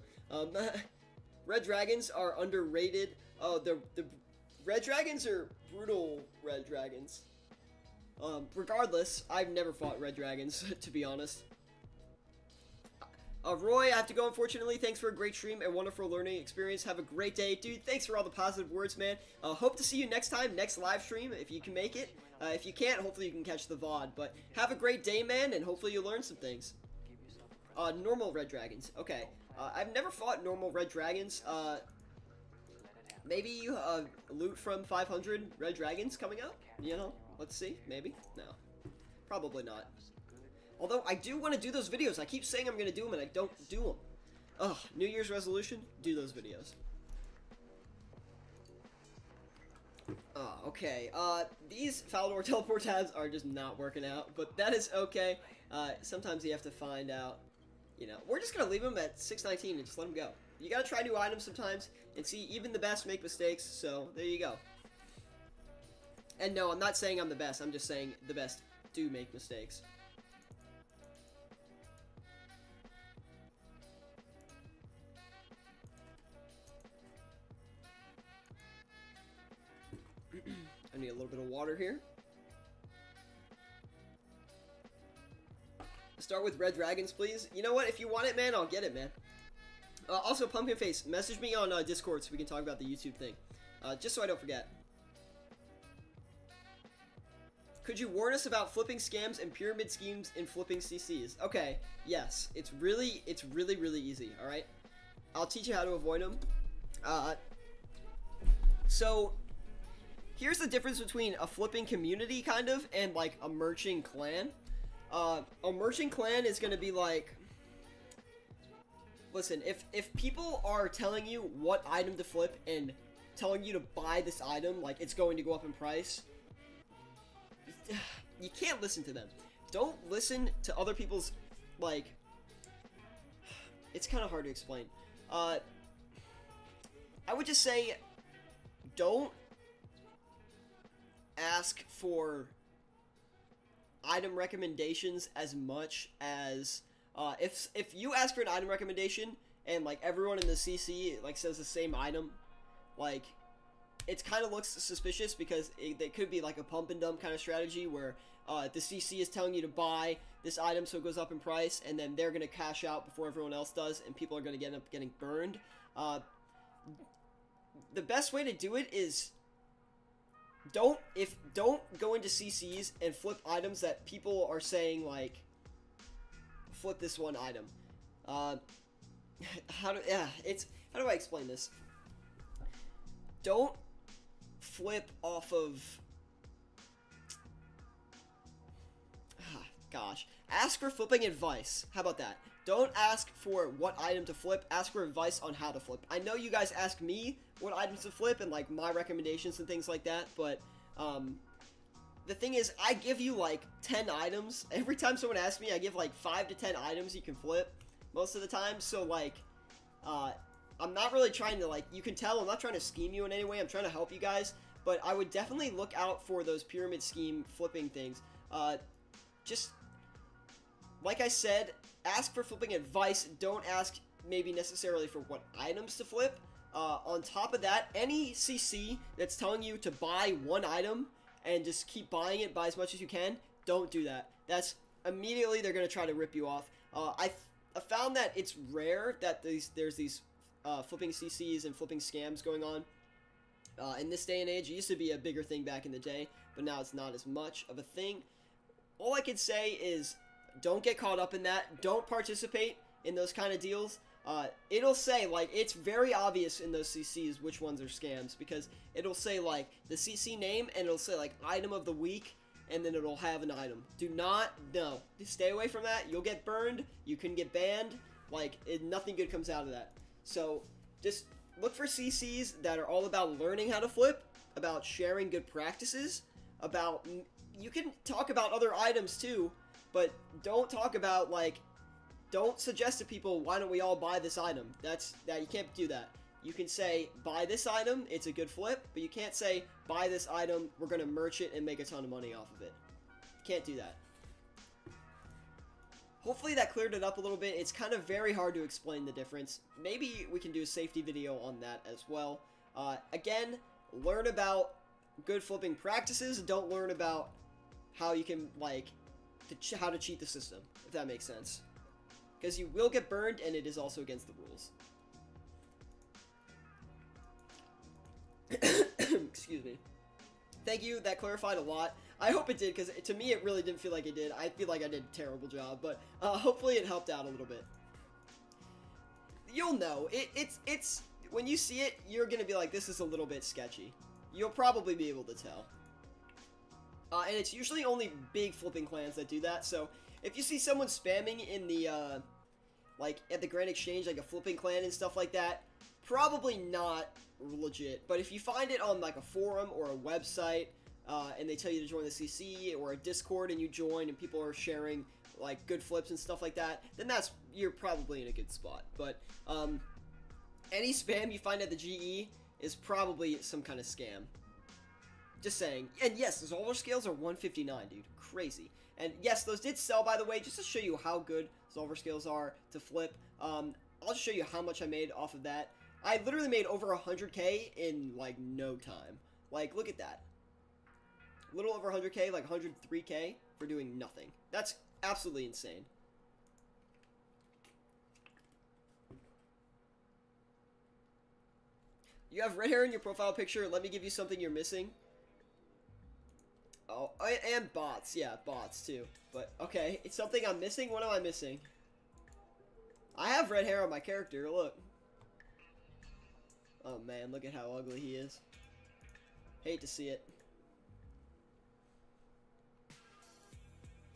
Red dragons are underrated. Oh, the red dragons are brutal red dragons. Regardless, I've never fought red dragons, to be honest. Roy, I have to go, unfortunately. Thanks for a great stream and wonderful learning experience. Have a great day. Dude, thanks for all the positive words, man. Hope to see you next time, next live stream, if you can make it. If you can't, hopefully you can catch the VOD. But have a great day, man, and hopefully you'll learn some things. Normal red dragons. Okay. I've never fought normal red dragons. Maybe you loot from 500 red dragons coming up? You know? Let's see. Maybe? No. Probably not. Although, I do want to do those videos. I keep saying I'm going to do them, and I don't do them. Ugh. New Year's resolution? Do those videos. Okay. These Falador teleport tabs are just not working out, but that is okay. Sometimes you have to find out, you know. We're just going to leave them at 619 and just let them go. You got to try new items sometimes, and see, even the best make mistakes, so there you go. And no, I'm not saying I'm the best. I'm just saying the best do make mistakes. I need a little bit of water here. Start with red dragons, please. You know what? If you want it, man, I'll get it, man. Also, Pumpkin Face, message me on Discord so we can talk about the YouTube thing. Just so I don't forget. Could you warn us about flipping scams and pyramid schemes in flipping CCs? Okay, yes. It's really easy, alright? I'll teach you how to avoid them. So, here's the difference between a flipping community, kind of, and, like, a merching clan. A merching clan is gonna be like... Listen, if people are telling you what item to flip and telling you to buy this item, like, it's going to go up in price, you can't listen to them. Don't listen to other people's, like... It's kind of hard to explain. I would just say, don't ask for item recommendations as much as if you ask for an item recommendation and like everyone in the CC like says the same item, like it kind of looks suspicious because it could be like a pump and dump kind of strategy where the CC is telling you to buy this item so it goes up in price, and then they're gonna cash out before everyone else does, and people are gonna end up getting burned. The best way to do it is don't go into CCs and flip items that people are saying like flip this one item. How do I explain this? Don't flip off of gosh. Ask for flipping advice. How about that? Don't ask for what item to flip. Ask for advice on how to flip. I know you guys ask me what items to flip and like my recommendations and things like that, but the thing is, I give you like 10 items. Every time someone asks me, I give like 5 to 10 items you can flip most of the time. So like, I'm not really trying to like, you can tell I'm not trying to scheme you in any way. I'm trying to help you guys, but I would definitely look out for those pyramid scheme flipping things. Just like I said, ask for flipping advice. Don't ask maybe necessarily for what items to flip. On top of that, any CC that's telling you to buy one item and just keep buying it, buy as much as you can, don't do that. That's immediately they're going to try to rip you off. I found that it's rare that there's these flipping CCs and flipping scams going on. In this day and age, it used to be a bigger thing back in the day, but now it's not as much of a thing. All I can say is don't get caught up in that. Don't participate in those kind of deals. It'll say, like, it's very obvious in those CCs which ones are scams, because it'll say, like, the CC name, and it'll say, like, item of the week, and then it'll have an item. Do not, no, stay away from that. You'll get burned, you can get banned, like, nothing good comes out of that. So, just look for CCs that are all about learning how to flip, about sharing good practices, about, you can talk about other items too, but don't talk about, like, don't suggest to people, why don't we all buy this item? You can't do that. You can say, buy this item, it's a good flip, but you can't say, buy this item, we're gonna merch it and make a ton of money off of it. Can't do that. Hopefully that cleared it up a little bit. It's kind of very hard to explain the difference. Maybe we can do a safety video on that as well. Again, learn about good flipping practices. Don't learn about how you can, like, how to cheat the system, if that makes sense. Because you will get burned, and it is also against the rules. Excuse me. Thank you, that clarified a lot. I hope it did, because to me it really didn't feel like it did. I feel like I did a terrible job, but hopefully it helped out a little bit. You'll know. It's when you see it, you're going to be like, this is a little bit sketchy. You'll probably be able to tell. And it's usually only big flipping clans that do that, so if you see someone spamming in the, like, at the Grand Exchange, like a flipping clan and stuff like that, probably not legit. But if you find it on, like, a forum or a website, and they tell you to join the CC or a Discord and you join and people are sharing, like, good flips and stuff like that, then you're probably in a good spot. But, any spam you find at the GE is probably some kind of scam. Just saying. And yes, those Zolver scales are 159, dude. Crazy. And yes, those did sell, by the way, just to show you how good Zolver scales are to flip. I'll just show you how much I made off of that. I literally made over 100k in, like, no time. Like, look at that. A little over 100k, like 103k for doing nothing. That's absolutely insane. You have red hair in your profile picture. Let me give you something you're missing. Oh, and bots. Yeah, bots too. But, okay, it's something I'm missing? What am I missing? I have red hair on my character, look. Oh, man, look at how ugly he is. Hate to see it.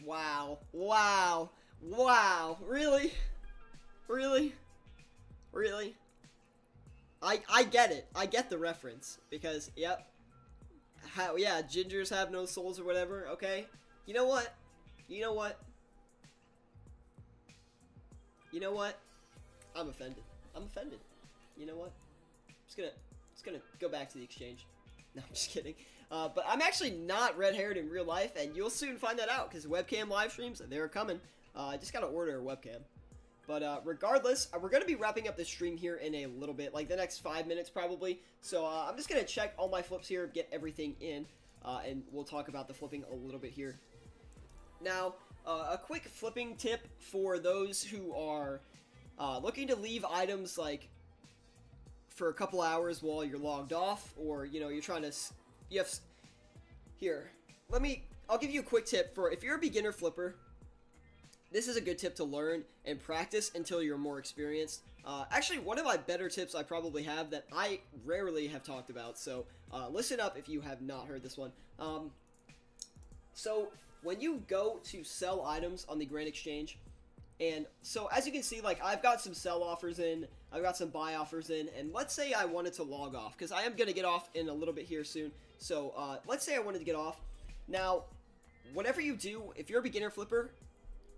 Wow. Wow. Wow. Really? Really? Really? I get it. I get the reference. Because, yep. Yeah, gingers have no souls or whatever, okay? You know what? You know what? You know what? I'm offended. I'm offended. You know what? Just gonna go back to the exchange. No, I'm just kidding. But I'm actually not red-haired in real life, and you'll soon find that out, because webcam live streams, they're coming. I just gotta order a webcam. But regardless, we're going to be wrapping up the stream here in a little bit, like the next 5 minutes probably. So I'm just going to check all my flips here, get everything in, and we'll talk about the flipping a little bit here. Now, a quick flipping tip for those who are looking to leave items like for a couple hours while you're logged off, or you know you're trying to I'll give you a quick tip for if you're a beginner flipper. This is a good tip to learn and practice until you're more experienced. Actually, one of my better tips I probably have that I rarely have talked about, so listen up if you have not heard this one. So when you go to sell items on the Grand Exchange, and so as you can see, like I've got some sell offers in, I've got some buy offers in, and let's say I wanted to log off, because I am going to get off in a little bit here soon. So let's say I wanted to get off. Now, whatever you do, if you're a beginner flipper,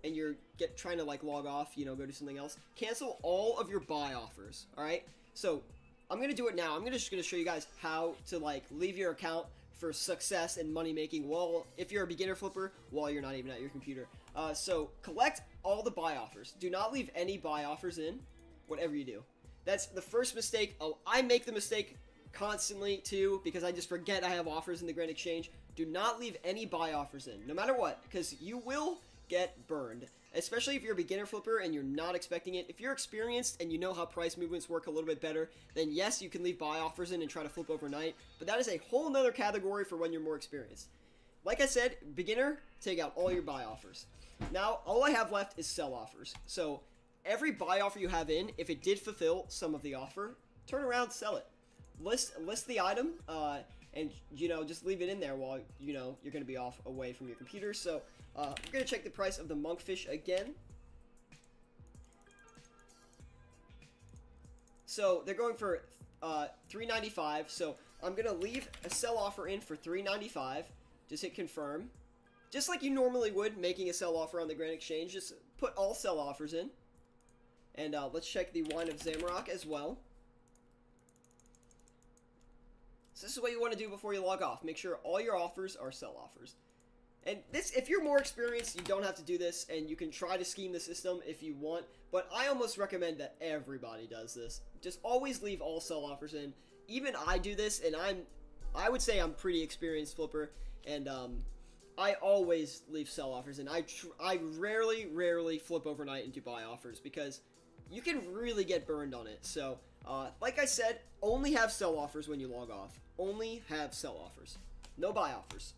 and you're trying to like log off, you know, go do something else, cancel all of your buy offers, alright? So, I'm going to do it now. I'm just going to show you guys how to like leave your account for success and money making if you're a beginner flipper, while you're not even at your computer. So, collect all the buy offers. Do not leave any buy offers in, whatever you do. That's the first mistake. Oh, I make the mistake constantly too, because I just forget I have offers in the Grand Exchange. Do not leave any buy offers in, no matter what, because you will get burned, especially if you're a beginner flipper and you're not expecting it. If you're experienced and you know how price movements work a little bit better, then yes, you can leave buy offers in and try to flip overnight, but that is a whole nother category for when you're more experienced. Like I said, beginner, take out all your buy offers. Now, all I have left is sell offers. So, every buy offer you have in, if it did fulfill some of the offer, turn around, sell it. List the item, and, you know, just leave it in there while, you know, you're going to be away from your computer. So, we're going to check the price of the monkfish again. So, they're going for $3.95. So, I'm going to leave a sell offer in for $3.95. Just hit confirm. just like you normally would making a sell offer on the Grand Exchange, just put all sell offers in. And let's check the Wine of Zamorak as well. So this is what you want to do before you log off. Make sure all your offers are sell offers. And this, if you're more experienced, you don't have to do this, and you can try to scheme the system if you want, but I almost recommend that everybody does this. Just always leave all sell offers in. Even I do this, and I would say I'm pretty experienced flipper, and I always leave sell offers in. I rarely flip overnight and do buy offers, because you can really get burned on it. So, like I said, only have sell offers when you log off. Only have sell offers. No buy offers.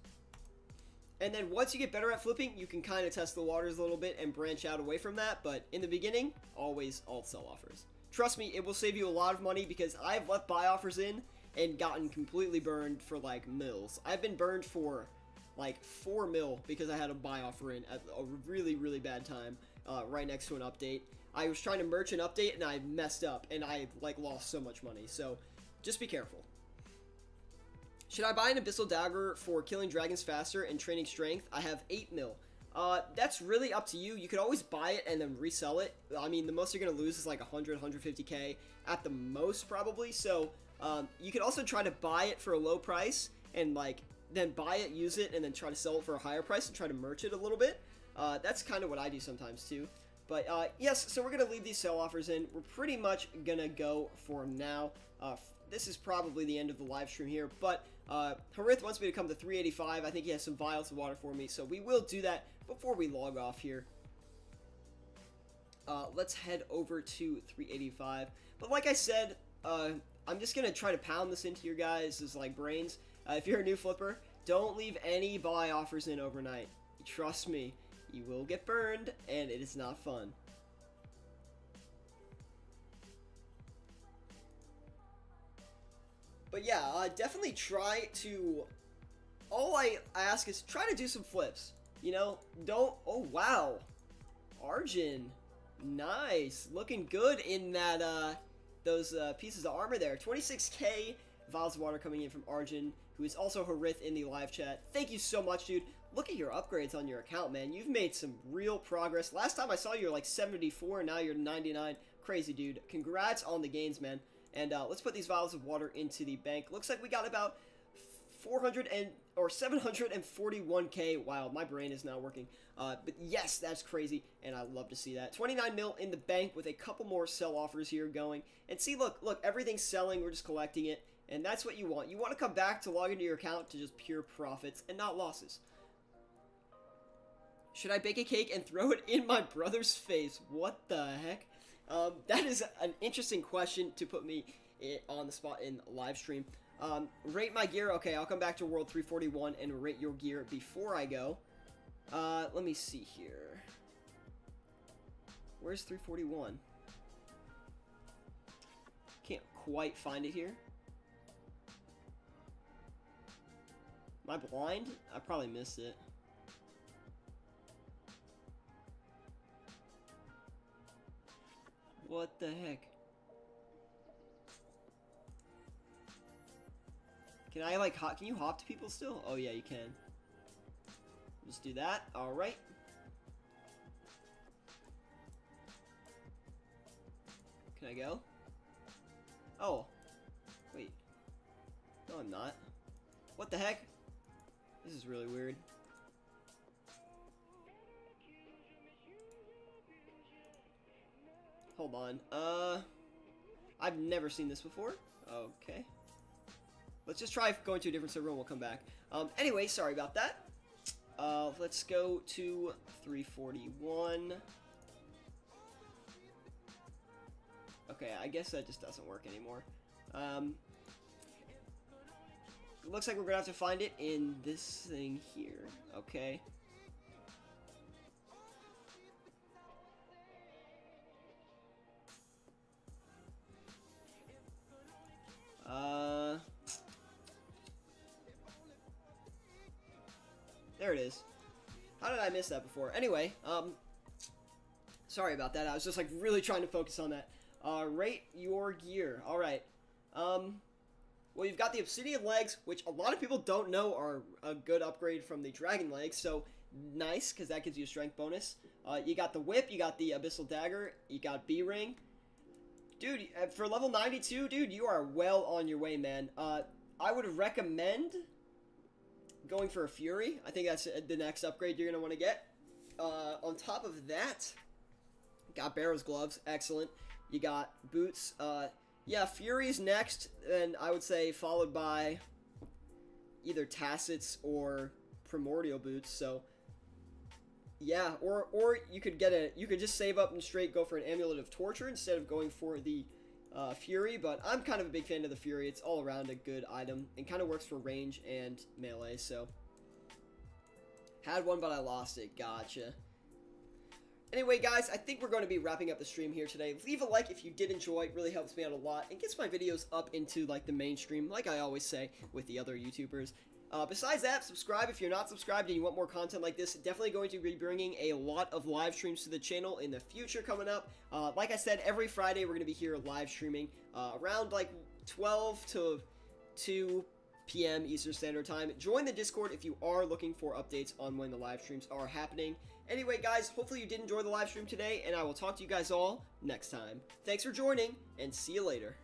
And then once you get better at flipping, you can kind of test the waters a little bit and branch out away from that. But in the beginning, always alt sell offers. Trust me, it will save you a lot of money, because I've left buy offers in and gotten completely burned for like mils. I've been burned for like 4 mil because I had a buy offer in at a really bad time right next to an update. I was trying to merge an update and I messed up and I like lost so much money. So just be careful. Should I buy an Abyssal Dagger for killing dragons faster and training strength? I have 8 mil. That's really up to you. You could always buy it and then resell it. I mean, the most you're going to lose is like 100, 150k at the most probably. So you could also try to buy it for a low price and like then buy it, use it, and then try to sell it for a higher price and try to merch it a little bit. That's kind of what I do sometimes too. But yes, so we're going to leave these sell offers in. We're pretty much going to go for now. This is probably the end of the live stream here, but Harith wants me to come to 385. I think he has some vials of water for me, so we will do that before we log off here. Let's head over to 385. But like I said, I'm just going to try to pound this into your guys' like brains. If you're a new flipper, don't leave any buy offers in overnight. Trust me, you will get burned, and it is not fun. But yeah, definitely try to, all I ask is try to do some flips, you know, don't, oh wow, Arjun, nice, looking good in that, those pieces of armor there. 26k vials of water coming in from Arjun, who is also Harith in the live chat. Thank you so much, dude. Look at your upgrades on your account, man. You've made some real progress. Last time I saw you were like 74, and now you're 99. Crazy, dude. Congrats on the gains, man. And let's put these vials of water into the bank. Looks like we got about 741k. Wow, my brain is now working. But yes, that's crazy, and I love to see that. 29 mil in the bank with a couple more sell offers here going. And see, look, everything's selling. We're just collecting it, and that's what you want. You want to come back to log into your account to just pure profits and not losses. Should I bake a cake and throw it in my brother's face? What the heck? That is an interesting question to put me on the spot in live stream. Rate my gear. Okay, I'll come back to World 341 and rate your gear before I go. Let me see here. Where's 341? Can't quite find it here. Am I blind? I probably missed it. What the heck? Can I like hop? Can you hop to people still? Oh yeah, you can. Let's do that. All right. Can I go? Oh, wait. No, I'm not. What the heck? This is really weird. Hold on. I've never seen this before. Okay. Let's just try going to a different server and we'll come back. Anyway, sorry about that. Let's go to 341. Okay, I guess that just doesn't work anymore. It looks like we're gonna have to find it in this thing here. Okay. There it is. How did I miss that before? Anyway, sorry about that. I was just like really trying to focus on that. Rate your gear. All right. Well, you've got the obsidian legs, which a lot of people don't know are a good upgrade from the dragon legs. So nice, because that gives you a strength bonus. You got the whip, you got the abyssal dagger, you got B-ring. Dude, for level 92, dude, you are well on your way, man. I would recommend going for a Fury. I think that's the next upgrade you're going to want to get. On top of that, got Barrow's gloves, excellent. You got boots. Yeah, Fury's next, and I would say followed by either Tacit's or Primordial boots. So yeah, or you could just save up and straight go for an Amulet of Torture instead of going for the Fury. But I'm kind of a big fan of the Fury. It's all around a good item and kind of works for range and melee. So had one, but I lost it. Gotcha. Anyway, guys, I think we're going to be wrapping up the stream here today. Leave a like if you did enjoy. It really helps me out a lot and gets my videos up into, like, the mainstream, like I always say with the other YouTubers. Besides that, subscribe if you're not subscribed and you want more content like this. Definitely going to be bringing a lot of live streams to the channel in the future coming up. Like I said, every Friday we're going to be here live streaming around, like, 12 to 2 p.m. Eastern Standard Time. Join the Discord if you are looking for updates on when the live streams are happening. Anyway, guys, hopefully you did enjoy the live stream today, and I will talk to you guys all next time. Thanks for joining, and see you later.